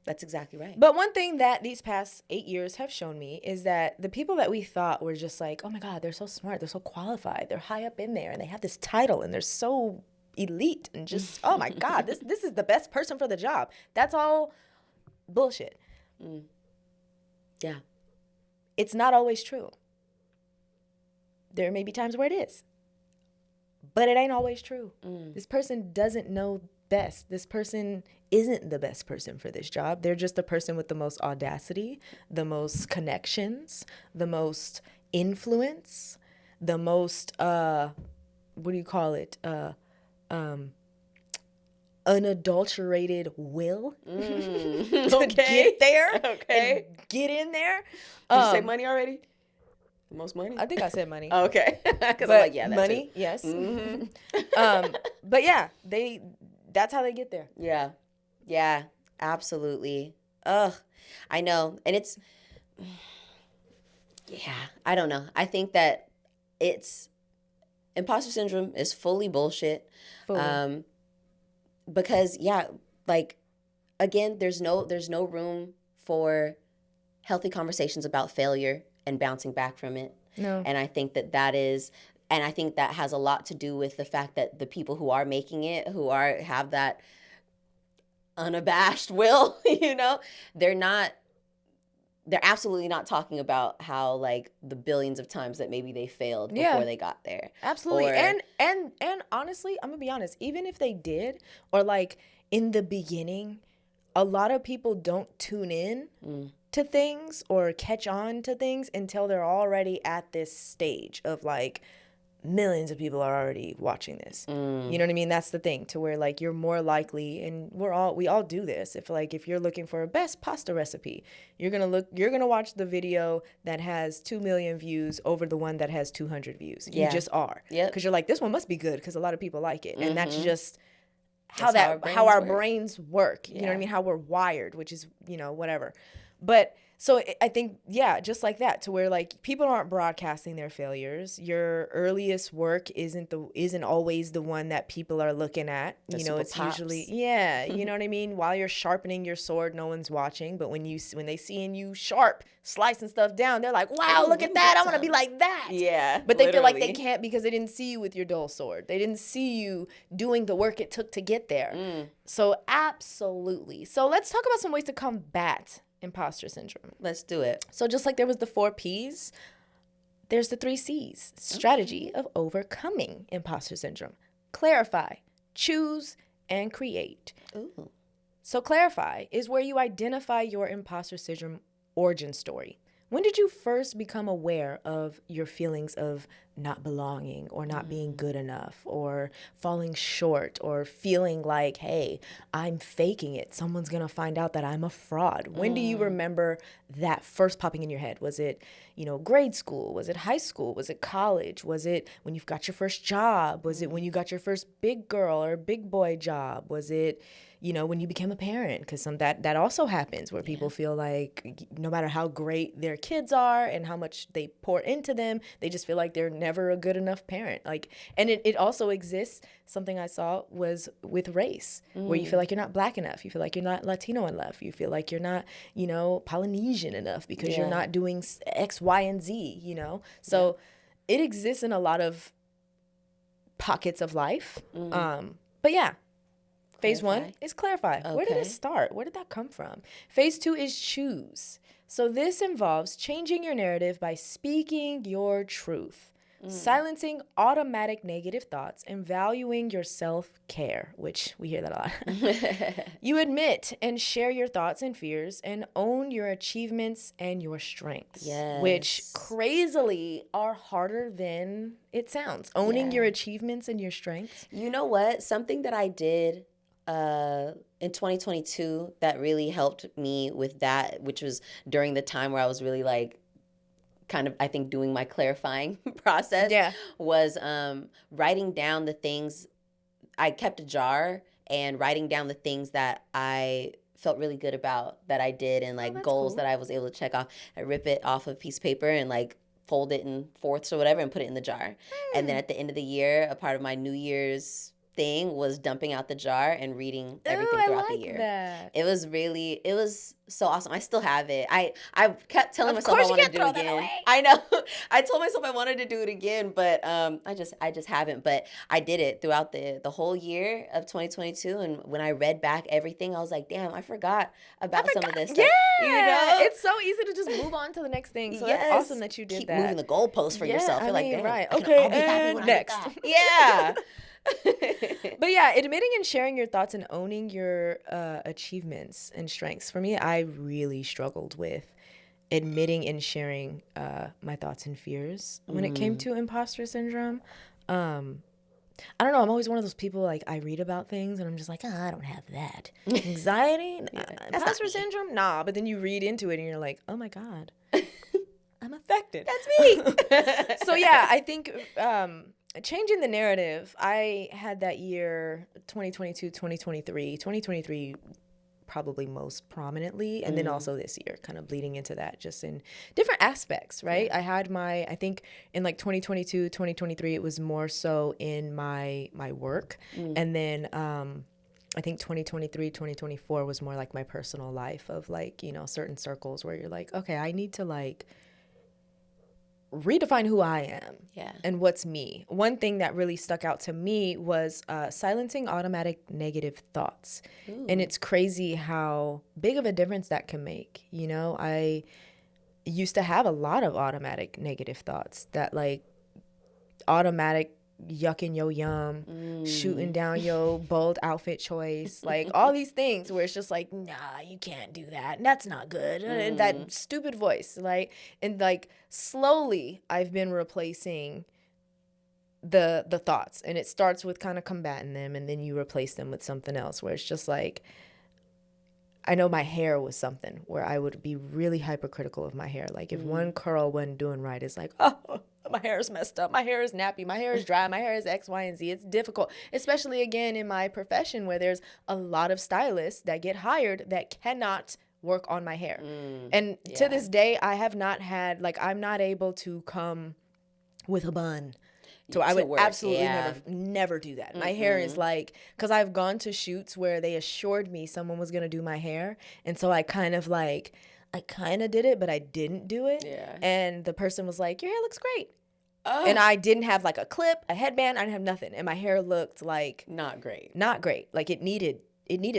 That's exactly right. But one thing that these past 8 years have shown me is that the people that we thought were just like, oh my God, they're so smart, they're so qualified, they're high up in there, and they have this title, and they're so elite, and just, oh my God, this is the best person for the job. That's all bullshit. Yeah. It's not always true. There may be times where it is, but it ain't always true. This person doesn't know best. This person isn't the best person for this job. They're just the person with the most audacity, the most connections, the most influence, the most, what do you call it? Unadulterated will to get there. Okay. And get in there. Did you say money already? The most money? I think I said money. Okay. Because I'm like, yeah, that's money, too. yes. But yeah, that's how they get there. Yeah, absolutely. Ugh, I know. And I don't know. I think that imposter syndrome is fully bullshit. Fully. Because like, again, there's no room for healthy conversations about failure and bouncing back from it. No. And I think that has a lot to do with the fact that the people who are making it, have that unabashed will, they're absolutely not talking about how, like, the billions of times that maybe they failed before they got there. Absolutely. And honestly, I'm gonna be honest, even if they did, or like in the beginning, a lot of people don't tune in to things or catch on to things until they're already at this stage of, like, millions of people are already watching this. You know what I mean? That's the thing, to where, like, you're more likely, and we all do this. If you're looking for a best pasta recipe, you're gonna watch the video that has 2 million views over the one that has 200 views. You just are. Yeah. Because you're like, this one must be good because a lot of people like it. And that's just how our brains work. You know what I mean? How we're wired, which is, whatever. But so I think, just like that, to where, like, people aren't broadcasting their failures. Your earliest work isn't always the one that people are looking at. It's usually, you know what I mean? While you're sharpening your sword, no one's watching. But when they seeing you sharp, slicing stuff down, they're like, wow, look at that. I want to be like that. Yeah. But they feel like they can't because they didn't see you with your dull sword. They didn't see you doing the work it took to get there. So absolutely. So let's talk about some ways to combat imposter syndrome. Let's do it. So just like there was the 4 P's, there's the 3 C's. Strategy of overcoming imposter syndrome. Clarify, choose, and create. Ooh. So clarify is where you identify your imposter syndrome origin story. When did you first become aware of your feelings of not belonging, or not being good enough, or falling short, or feeling like, hey, I'm faking it, someone's gonna find out that I'm a fraud? When do you remember that first popping in your head? Was it, grade school? Was it high school? Was it college? Was it when you've got your first job? Was it when you got your first big girl or big boy job? Was it, when you became a parent? Because that also happens, where people feel like no matter how great their kids are and how much they pour into them, they just feel like they're never a good enough parent. Like, and it also exists. Something I saw was with race, where you feel like you're not Black enough. You feel like you're not Latino enough. You feel like you're not, Polynesian enough because you're not doing X, Y, and Z, So it exists in a lot of pockets of life. But yeah. Phase 1 is clarify. Okay. Where did it start? Where did that come from? Phase 2 is choose. So this involves changing your narrative by speaking your truth. silencing automatic negative thoughts, and valuing your self-care, which we hear that a lot. You admit and share your thoughts and fears and own your achievements and your strengths, which crazily are harder than it sounds. Owning your achievements and your strengths. You know what? Something that I did in 2022 that really helped me with that, which was during the time where I was really like kind of, I think, doing my clarifying process, was writing down the things. I kept a jar and writing down the things that I felt really good about that I did, and like goals that I was able to check off. I rip it off a piece of paper and like fold it in fourths or whatever and put it in the jar. And then at the end of the year, a part of my New Year's thing was dumping out the jar and reading everything throughout the year. That. It was so awesome. I still have it. I kept telling myself I wanted to do it again. I know. I told myself I wanted to do it again, but I just haven't. But I did it throughout the whole year of 2022, and when I read back everything, I was like, damn, I forgot about some of this stuff. Yeah, you know? It's so easy to just move on to the next thing. So that's awesome that you did Keep that. moving the goalposts for yourself. You're like, damn, right. I'll Okay, be happy when next. I get that. Yeah. But yeah, admitting and sharing your thoughts and owning your achievements and strengths. For me, I really struggled with admitting and sharing my thoughts and fears when it came to imposter syndrome. I don't know. I'm always one of those people, like, I read about things and I'm just like, oh, I don't have that. Anxiety? Imposter syndrome? Nah. But then you read into it and you're like, oh my God, I'm affected. That's me. So yeah, I think changing the narrative, I had that year, 2022, 2023 probably most prominently, and then also this year, kind of bleeding into that, just in different aspects, right? I had I think in like 2022, 2023, it was more so in my work, and then I think 2023, 2024 was more like my personal life of like, you know, certain circles where you're like, okay, I need to like redefine who I am and what's me. One thing that really stuck out to me was silencing automatic negative thoughts. Ooh. And it's crazy how big of a difference that can make. You know, I used to have a lot of automatic negative thoughts, that like automatic yucking your yum, shooting down your bold outfit choice, like all these things where it's just like, nah, you can't do that. That's not good. And that stupid voice, like, and like slowly I've been replacing the thoughts, and it starts with kind of combating them, and then you replace them with something else where it's just like, I know my hair was something where I would be really hypercritical of my hair. Like if one curl wasn't doing right, it's like, oh, my hair is messed up. My hair is nappy. My hair is dry. My hair is X, Y, and Z. It's difficult, especially again in my profession where there's a lot of stylists that get hired that cannot work on my hair. And to this day, I have not had, like, I'm not able to come with a bun. So I would absolutely never do that. My hair is like, because I've gone to shoots where they assured me someone was going to do my hair. And so I kind of did it, but I didn't do it. Yeah. And the person was like, your hair looks great. Oh. And I didn't have like a clip, a headband. I didn't have nothing. And my hair looked like not great. Like it needed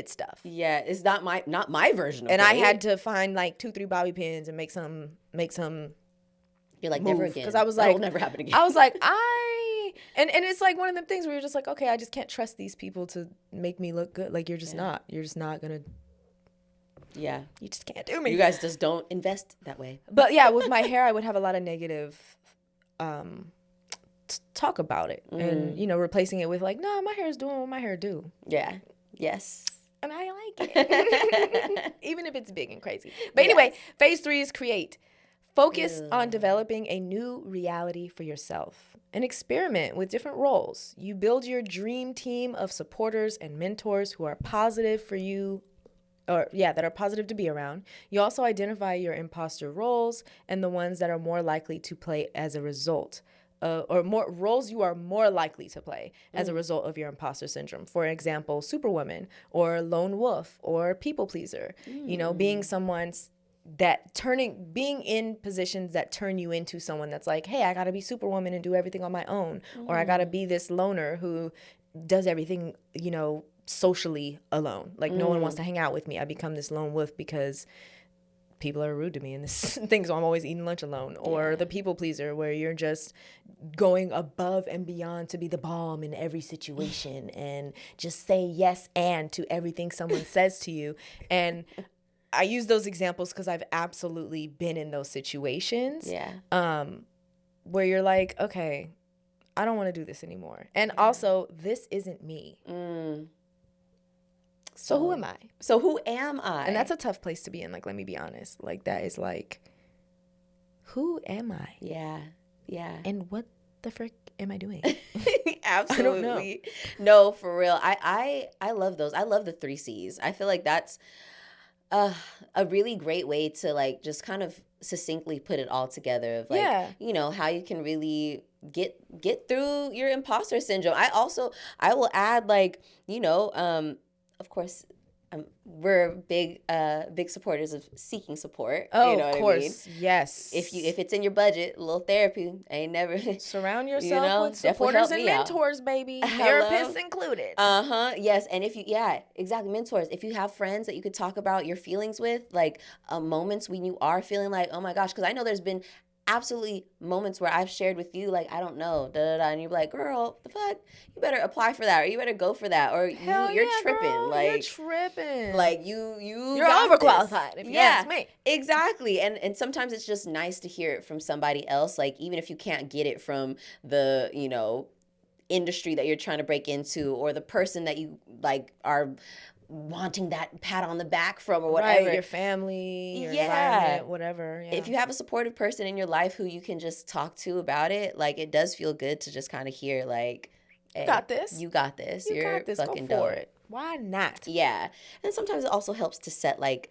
stuff. Yeah, it's not my version of it. And I had to find like 2-3 bobby pins and make some You're like, move. never again. Because I was like, that'll never happen again. I was like, and it's like one of them things where you're just like, okay, I just can't trust these people to make me look good. Like you're just not gonna. Yeah, you just can't do me. You guys just don't invest that way. But yeah, with my hair, I would have a lot of negative talk about it, and you know, replacing it with like, no, my hair is doing what my hair do. Yeah. Yes. And I like it, even if it's big and crazy. But anyway, phase 3 is create. Focus on developing a new reality for yourself and experiment with different roles. You build your dream team of supporters and mentors who are positive for you, that are positive to be around. You also identify your imposter roles and the ones that are more likely to play as a result. Or more roles you are more likely to play as a result of your imposter syndrome. For example, superwoman or lone wolf or people pleaser. You know, being someone's being in positions that turn you into someone that's like, hey, I gotta be superwoman and do everything on my own, or I gotta be this loner who does everything, you know, socially alone. Like no one wants to hang out with me. I become this lone wolf because people are rude to me and this thing, so I'm always eating lunch alone. Or the people pleaser, where you're just going above and beyond to be the balm in every situation and just say yes and to everything someone says to you. And I use those examples because I've absolutely been in those situations. Where you're like, okay, I don't want to do this anymore. And also, this isn't me. So who am I? So who am I? And that's a tough place to be in. Like, let me be honest. Like, that is like, who am I? Yeah. And what the frick am I doing? Absolutely. I don't know. No, for real. I love those. I love the 3 C's. I feel like that's a really great way to like just kind of succinctly put it all together of like, you know, how you can really get through your imposter syndrome. I will add like, you know, of course, we're big supporters of seeking support. Oh, you know of what course, I mean? yes. If it's in your budget, a little therapy ain't never. Surround yourself with supporters and mentors, baby. Therapists included. Yes, and if you, exactly, mentors. If you have friends that you could talk about your feelings with, like moments when you are feeling like, oh my gosh, because I know there's been absolutely moments where I've shared with you, like, I don't know, and you're like, girl, the fuck, you better apply for that, or you better go for that, or you're tripping, girl, like you're tripping, like you're overqualified, if you ask me. Exactly, and sometimes it's just nice to hear it from somebody else, like even if you can't get it from the, you know, industry that you're trying to break into, or the person that you like are wanting that pat on the back from, or whatever. Right, your family, your environment, whatever. Yeah. If you have a supportive person in your life who you can just talk to about it, like it does feel good to just kind of hear like, hey, you got this. You got this. You're got this. fucking Go for dope. it. Why not? Yeah. And sometimes it also helps to set like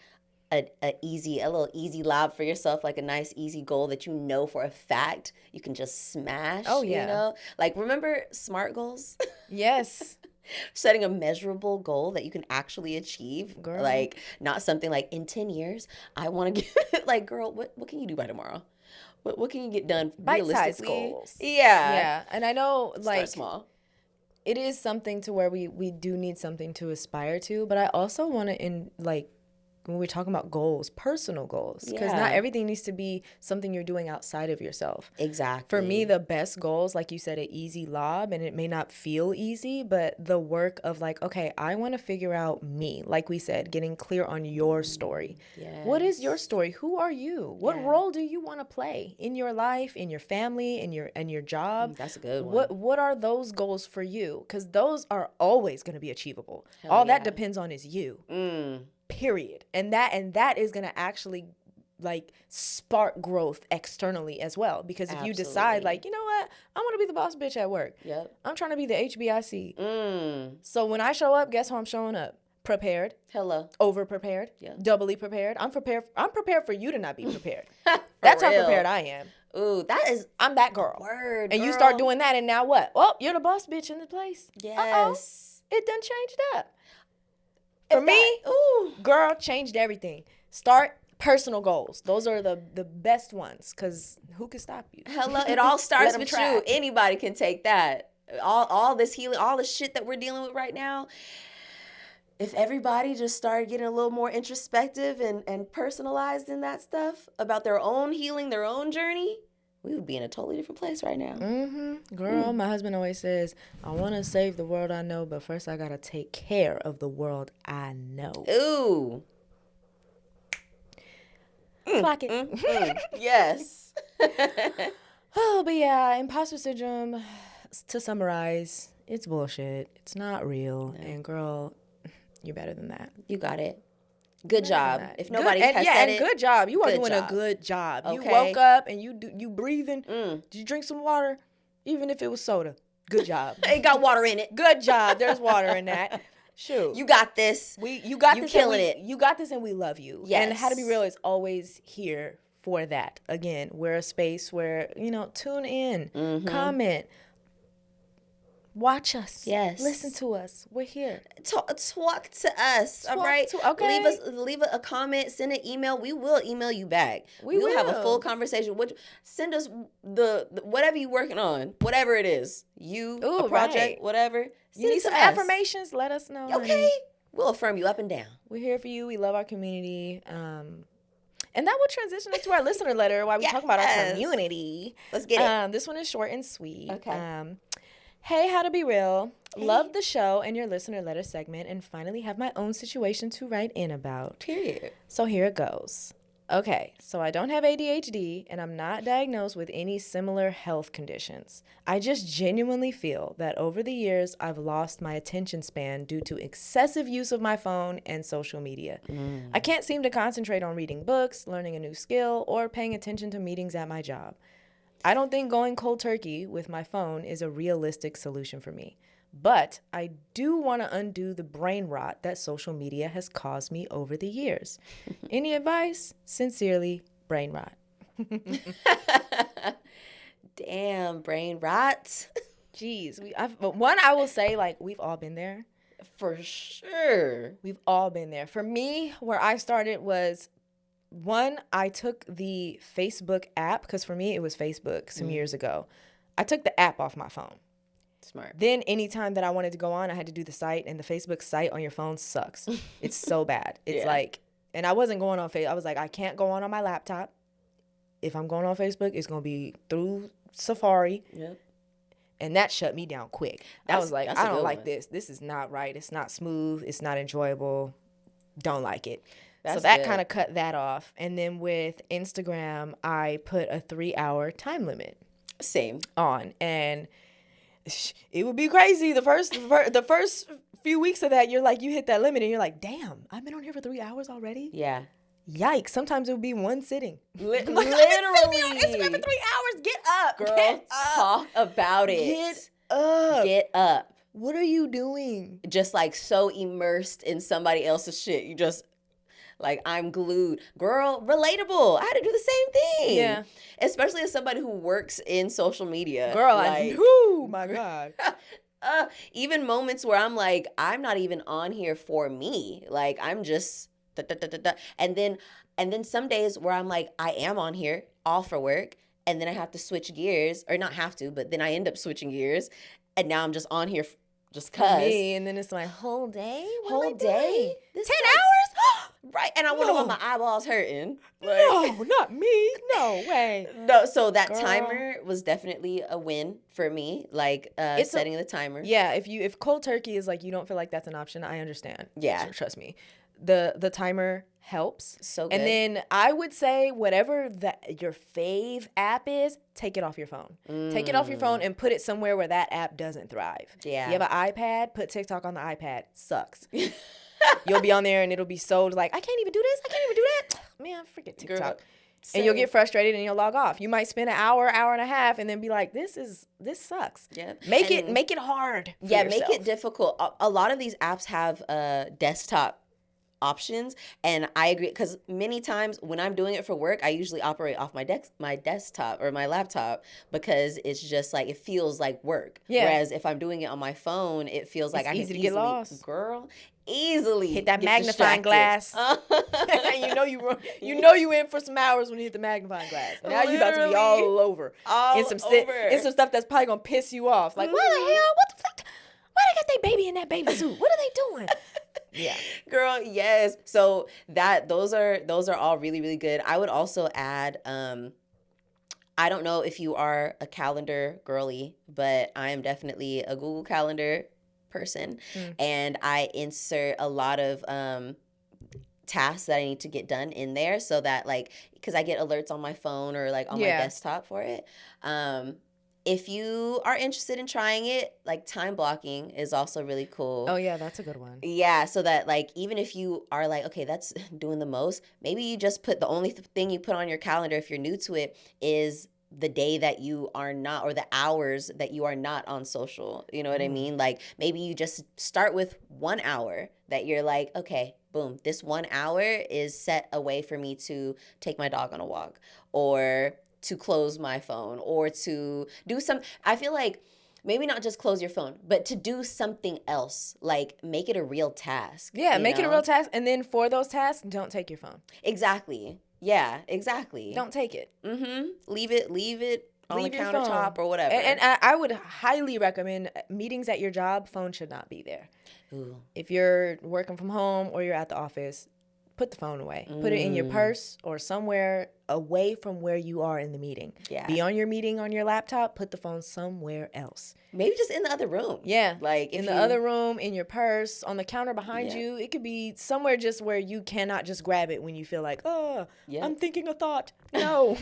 a little easy lob for yourself, like a nice easy goal that you know for a fact you can just smash. Oh yeah. You know? Like, remember SMART goals? Yes. Setting a measurable goal that you can actually achieve. Girl. Like, not something like, in 10 years, I want to get, like, girl, what can you do by tomorrow? What can you get done bite-sized goals? Yeah. And I know, like, start small. It is something to where we do need something to aspire to, but I also want to, when we're talking about goals, personal goals, because not everything needs to be something you're doing outside of yourself. Exactly. For me, the best goals, like you said, an easy lob, and it may not feel easy, but the work of like, okay, I want to figure out me. Like we said, getting clear on your story. Yes. What is your story? Who are you? What role do you want to play in your life, in your family, in your job? That's a good one. What are those goals for you? Because those are always going to be achievable. All that depends on is you. Period. And that is going to actually like spark growth externally as well, because if you decide like, you know what, I want to be the boss bitch at work. I'm trying to be the HBIC. So when I show up, guess how I'm showing up? Prepared. Over prepared. Doubly prepared. I'm prepared for you to not be prepared. That's how prepared I am. Ooh, I'm that girl. Word, and girl. You start doing that, and now what? Well, you're the boss bitch in the place. Yes. It done changed up. For me, girl, changed everything. Start personal goals. Those are the best ones, because who can stop you? It all starts with you. Anybody can take that. All this healing, all the shit that we're dealing with right now, if everybody just started getting a little more introspective and personalized in that stuff about their own healing, their own journey, we would be in a totally different place right now. Girl, my husband always says, I want to save the world I know, but first I got to take care of the world I know. Ooh. Clock it. Yes. Oh, but yeah, imposter syndrome, to summarize, it's bullshit. It's not real. No. And girl, you're better than that. You got it. Good job. If nobody has said it, good job. You are doing a good job. Okay. You woke up and you breathing. Did you drink some water? Even if it was soda. Good job. It got water in it. Good job. There's water in that. Shoot. You got this. You got this. Killing it. You got this, and we love you. Yes. And How to Be Real is always here for that. Again, we're a space where, tune in, comment, watch us. Yes. Listen to us. We're here. Talk to us. All right. Okay. Leave a comment. Send an email. We will email you back. We will have a full conversation. Send us the whatever you're working on, whatever it is. A project, whatever. You need some affirmations? Let us know. Okay. Honey. We'll affirm you up and down. We're here for you. We love our community. And that will transition us to our listener letter while we talk about our community. Let's get it. This one is short and sweet. Okay. Hey, how to be real. Hey. Love the show and your listener letter segment, and finally have my own situation to write in about. Period. So here it goes. Okay, so I don't have ADHD, and I'm not diagnosed with any similar health conditions. I just genuinely feel that over the years, I've lost my attention span due to excessive use of my phone and social media. I can't seem to concentrate on reading books, learning a new skill, or paying attention to meetings at my job. I don't think going cold turkey with my phone is a realistic solution for me. But I do want to undo the brain rot that social media has caused me over the years. Any advice? Sincerely, brain rot. Damn, brain rot. Jeez. One, I will say, like, we've all been there. For sure. We've all been there. For me, where I started was, one, I took the Facebook app, because for me, it was Facebook some years ago. I took the app off my phone. Smart. Then anytime that I wanted to go on, I had to do the site, and the Facebook site on your phone sucks. It's so bad. It's like, and I wasn't going on Facebook. I was like, I can't go on my laptop. If I'm going on Facebook, it's going to be through Safari. Yep. And that shut me down quick. I was like, I don't like this. This is not right. It's not smooth. It's not enjoyable. Don't like it. So that kind of cut that off. And then with Instagram, I put a 3-hour time limit. Same. On. And it would be crazy. The first few weeks of that, you're like, you hit that limit and you're like, damn, I've been on here for 3 hours already? Yeah. Yikes. Sometimes it would be one sitting. Literally. I've been on Instagram for 3 hours. Get up. Girl, get talk about it. Get up. Get up. What are you doing? Just like so immersed in somebody else's shit. You just... Like, I'm glued. Girl, relatable. I had to do the same thing. Yeah. Especially as somebody who works in social media. Girl, like, oh my God. Even moments where I'm like, I'm not even on here for me. Like, I'm just da, da, da, da, da. And then some days where I'm like, I am on here all for work. And then I have to switch gears. Or not have to, but then I end up switching gears. And now I'm just on here just cause. Me, and then it's like, whole day? Whole day? 10 hours? Right, and I wonder why my eyeballs hurting. Like, no, not me. No way. No, so that timer was definitely a win for me. Like setting the timer. Yeah, if cold turkey is like you don't feel like that's an option, I understand. Yeah, trust me. The timer helps. So good. And then I would say whatever your fave app is, take it off your phone. Take it off your phone and put it somewhere where that app doesn't thrive. Yeah. You have an iPad, put TikTok on the iPad. Sucks. You'll be on there and it'll be sold like, I can't even do this. I can't even do that. Man, forget TikTok. Girl, and you'll get frustrated and you'll log off. You might spend an hour and a half and then be like, this sucks. Yeah. Make it hard. Yeah, yourself. Make it difficult. A lot of these apps have desktop options, and I agree, because many times when I'm doing it for work, I usually operate off my desktop or my laptop, because it's just like, it feels like work. Yeah. Whereas if I'm doing it on my phone, it feels like I can easily get lost. Girl, easily hit that magnifying glass. you know you in for some hours when you hit the magnifying glass. Now you about to be all over. In some stuff that's probably gonna piss you off. Like, what the hell? What the fuck? Why they got their baby in that baby suit? What are they doing? Yeah. Girl, yes. So those are all really, really good. I would also add, I don't know if you are a calendar girly, but I am definitely a Google Calendar person. And I insert a lot of tasks that I need to get done in there, so that, like, because I get alerts on my phone or like on my desktop for it. If you are interested in trying it, like, time blocking is also really cool. Oh, yeah, that's a good one. Yeah, so that, like, even if you are like, okay, that's doing the most, maybe you just put the only thing you put on your calendar if you're new to it is the day that you are not, or the hours that you are not on social. You know what I mean? Like, maybe you just start with 1 hour that you're like, okay, boom, this 1 hour is set away for me to take my dog on a walk, or to close my phone, or to do I feel like maybe not just close your phone, but to do something else, like make it a real task. Yeah, make it a real task. And then for those tasks, don't take your phone. Exactly. Yeah, exactly. Don't take it. Leave it on the countertop or whatever. And I would highly recommend meetings at your job, phone should not be there. Ooh. If you're working from home or you're at the office, put the phone away. Put it in your purse or somewhere away from where you are in the meeting. Yeah. Be on your meeting on your laptop. Put the phone somewhere else. Maybe just in the other room. Yeah. Like in the other room, in your purse, on the counter behind you. It could be somewhere just where you cannot just grab it when you feel like, I'm thinking a thought. No.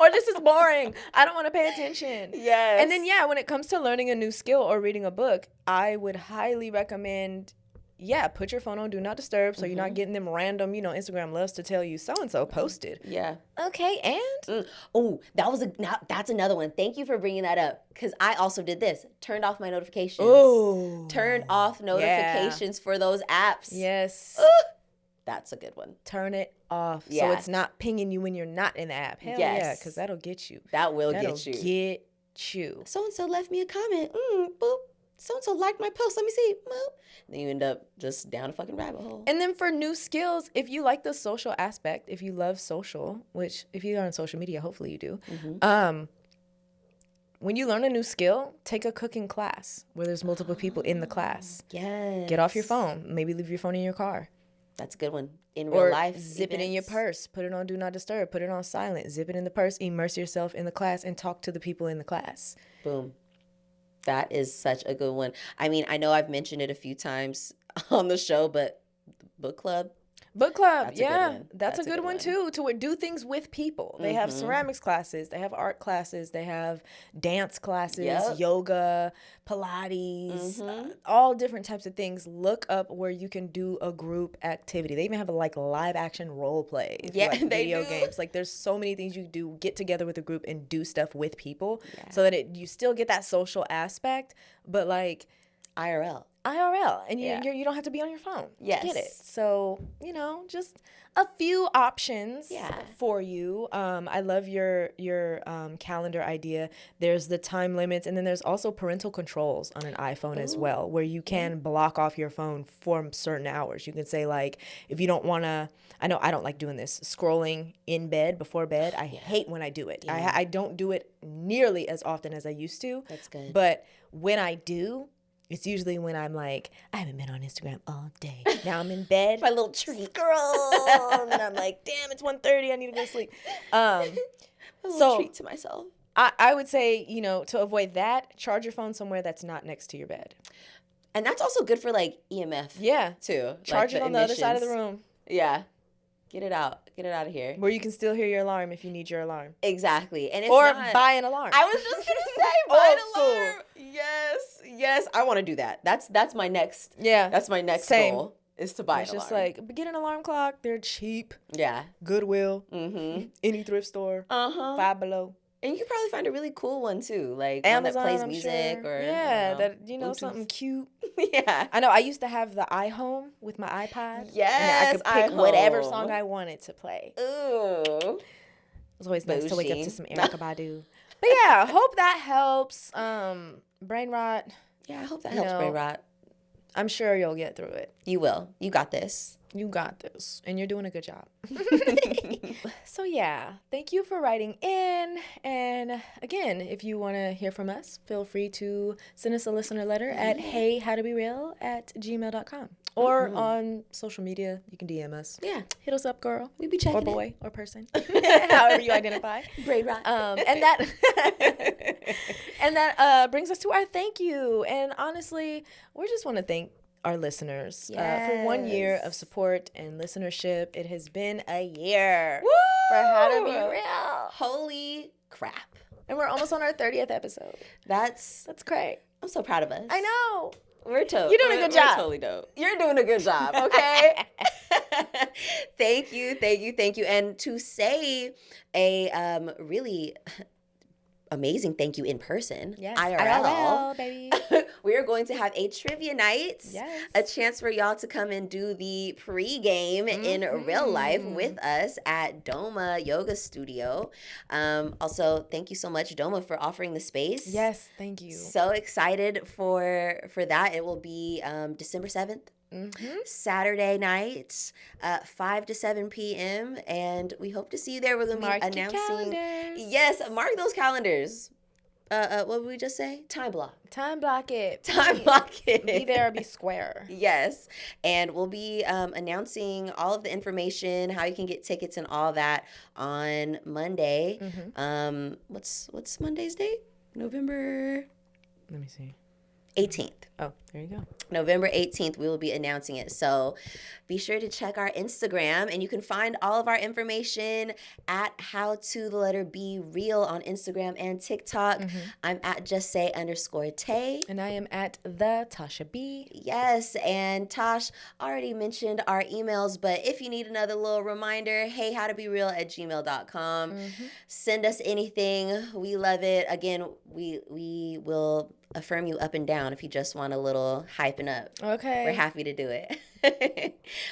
Or this is boring. I don't want to pay attention. Yes. And then, when it comes to learning a new skill or reading a book, I would highly recommend, put your phone on Do Not Disturb so you're not getting them random, Instagram loves to tell you so-and-so posted. Yeah. Okay, and? Oh, that's another one. Thank you for bringing that up because I also did this. Turned off my notifications. Oh. Turned off notifications for those apps. Yes. That's a good one. Turn it off so it's not pinging you when you're not in the app. Hell yeah, because that'll get you. That'll get you. So-and-so left me a comment. Boop. So-and-so liked my post. Let me see. Boop. Then you end up just down a fucking rabbit hole. And then for new skills, if you like the social aspect, if you love social, which if you are on social media, hopefully you do. When you learn a new skill, take a cooking class where there's multiple people in the class. Yes. Get off your phone. Maybe leave your phone in your car. That's a good one. In real life. Zip it in your purse. Put it on Do Not Disturb. Put it on silent. Zip it in the purse. Immerse yourself in the class and talk to the people in the class. Boom. That is such a good one. I mean, I know I've mentioned it a few times on the show, but book club. Book club, that's a good one too. To do things with people. They have ceramics classes, they have art classes, they have dance classes, yoga, Pilates, all different types of things. Look up where you can do a group activity. They even have live action role play. Video games. Like there's so many things you do. Get together with a group and do stuff with people so that you still get that social aspect, but like IRL, and you don't have to be on your phone to get it. So, just a few options for you. I love your calendar idea. There's the time limits, and then there's also parental controls on an iPhone as well, where you can block off your phone for certain hours. You can say, like, if you don't want to, I know I don't like doing this, scrolling in bed, before bed. I hate when I do it. I don't do it nearly as often as I used to. That's good. But when I do, it's usually when I'm like, I haven't been on Instagram all day. Now I'm in bed. My little treat. Scroll. And I'm like, damn, it's 1:30. I need to go to sleep. A little treat to myself. I would say, to avoid that, charge your phone somewhere that's not next to your bed. And that's also good for like EMF. Yeah. Too. Charge it on the other side of the room. Yeah. Get it out. Get it out of here. Where you can still hear your alarm if you need your alarm. Exactly. And buy an alarm. I was just gonna say buy an alarm. Yes. I want to do that. That's my next. Yeah. That's my next goal is to buy an alarm. It's just like get an alarm clock. They're cheap. Yeah. Goodwill. Any thrift store. Five Below. And you can probably find a really cool one too, like Amazon, one that plays music or that Bluetooth. Something cute. Yeah, I know. I used to have the iHome with my iPod. Yes, and I could pick whatever song I wanted to play. Ooh, it was always nice to wake up to some Erykah Badu. But yeah, hope that helps. Brain rot. Yeah, I hope that helps. Brain rot. I'm sure you'll get through it. You will. You got this. You got this. And you're doing a good job. So yeah, thank you for writing in. And again, if you want to hear from us, feel free to send us a listener letter at heyhowtobereal@gmail.com. Or on social media, you can DM us. Yeah. Hit us up, girl. We be checking or boy, or person. However you identify. Brain rot. And that brings us to our thank you. And honestly, we just want to thank our listeners for 1 year of support and listenership. It has been a year for How to Be Real. Holy crap. And we're almost on our 30th episode. That's great. I'm so proud of us. I know. We're dope. You're doing a good job. We're totally dope. You're doing a good job, okay? Thank you. And to say a really amazing thank you in person. Yes. IRL, baby. We are going to have a trivia night. Yes. A chance for y'all to come and do the pregame in real life with us at Doma Yoga Studio. Also, thank you so much, Doma, for offering the space. Yes, thank you. So excited for that. It will be December 7th. Saturday night, 5 to 7 p.m. And we hope to see you there. We're going to be announcing. Your calendars. Yes, mark those calendars. what would we just say? Time block. Time block it. Time block it. Be there or be square. Yes. And we'll be announcing all of the information, how you can get tickets and all that on Monday. Mm-hmm. What's Monday's date? November... Let me see. 18th. Oh, there you go. November 18th, we will be announcing it. So be sure to check our Instagram, and you can find all of our information at howtobereal on Instagram and TikTok. Mm-hmm. I'm at justsay_Tay. And I am at the Tasha B. Yes, and Tosh already mentioned our emails, but if you need another little reminder, heyhowtobereal@gmail.com. Mm-hmm. Send us anything. We love it. Again, we will affirm you up and down if you just want a little hyping up. Okay. We're happy to do it.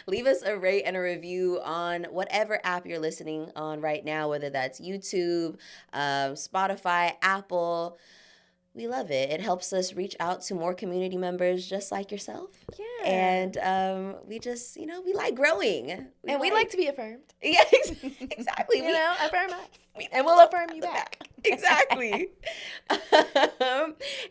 Leave us a rate and a review on whatever app you're listening on right now, whether that's YouTube, Spotify, Apple. We love it. It helps us reach out to more community members just like yourself. Yeah. And we just, we like growing. We like to be affirmed. Yeah, exactly. Affirm us. And we'll affirm you back. Exactly.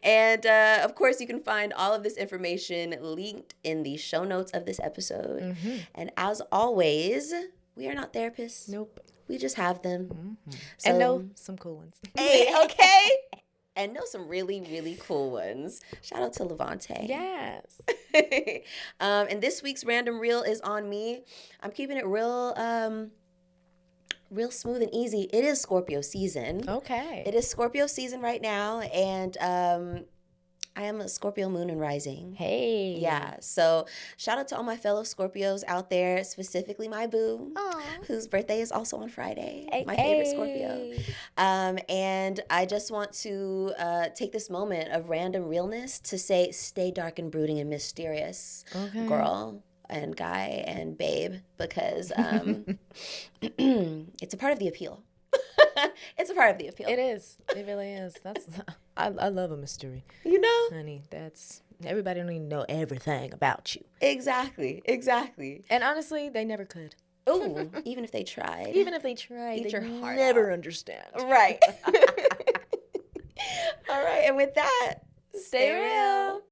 And of course, you can find all of this information linked in the show notes of this episode. Mm-hmm. And as always, we are not therapists. Nope. We just have them. Mm-hmm. So, and know some cool ones. Hey, okay. And know some really, really cool ones. Shout out to Levante. Yes. And this week's Random Reel is on me. I'm keeping it real smooth and easy. It is Scorpio season. Okay. It is Scorpio season right now, and I am a Scorpio moon and rising. Hey. Yeah. So shout out to all my fellow Scorpios out there, specifically my boo, whose birthday is also on Friday. Hey, my favorite Scorpio. And I just want to take this moment of random realness to say, stay dark and brooding and mysterious, girl and guy and babe, because it's a part of the appeal. It's a part of the appeal. It is. It really is. I love a mystery. Honey, everybody don't even know everything about you. Exactly. And honestly, they never could. Ooh, even if they tried. Eat your heart never understand. Right. All right, and with that, stay real.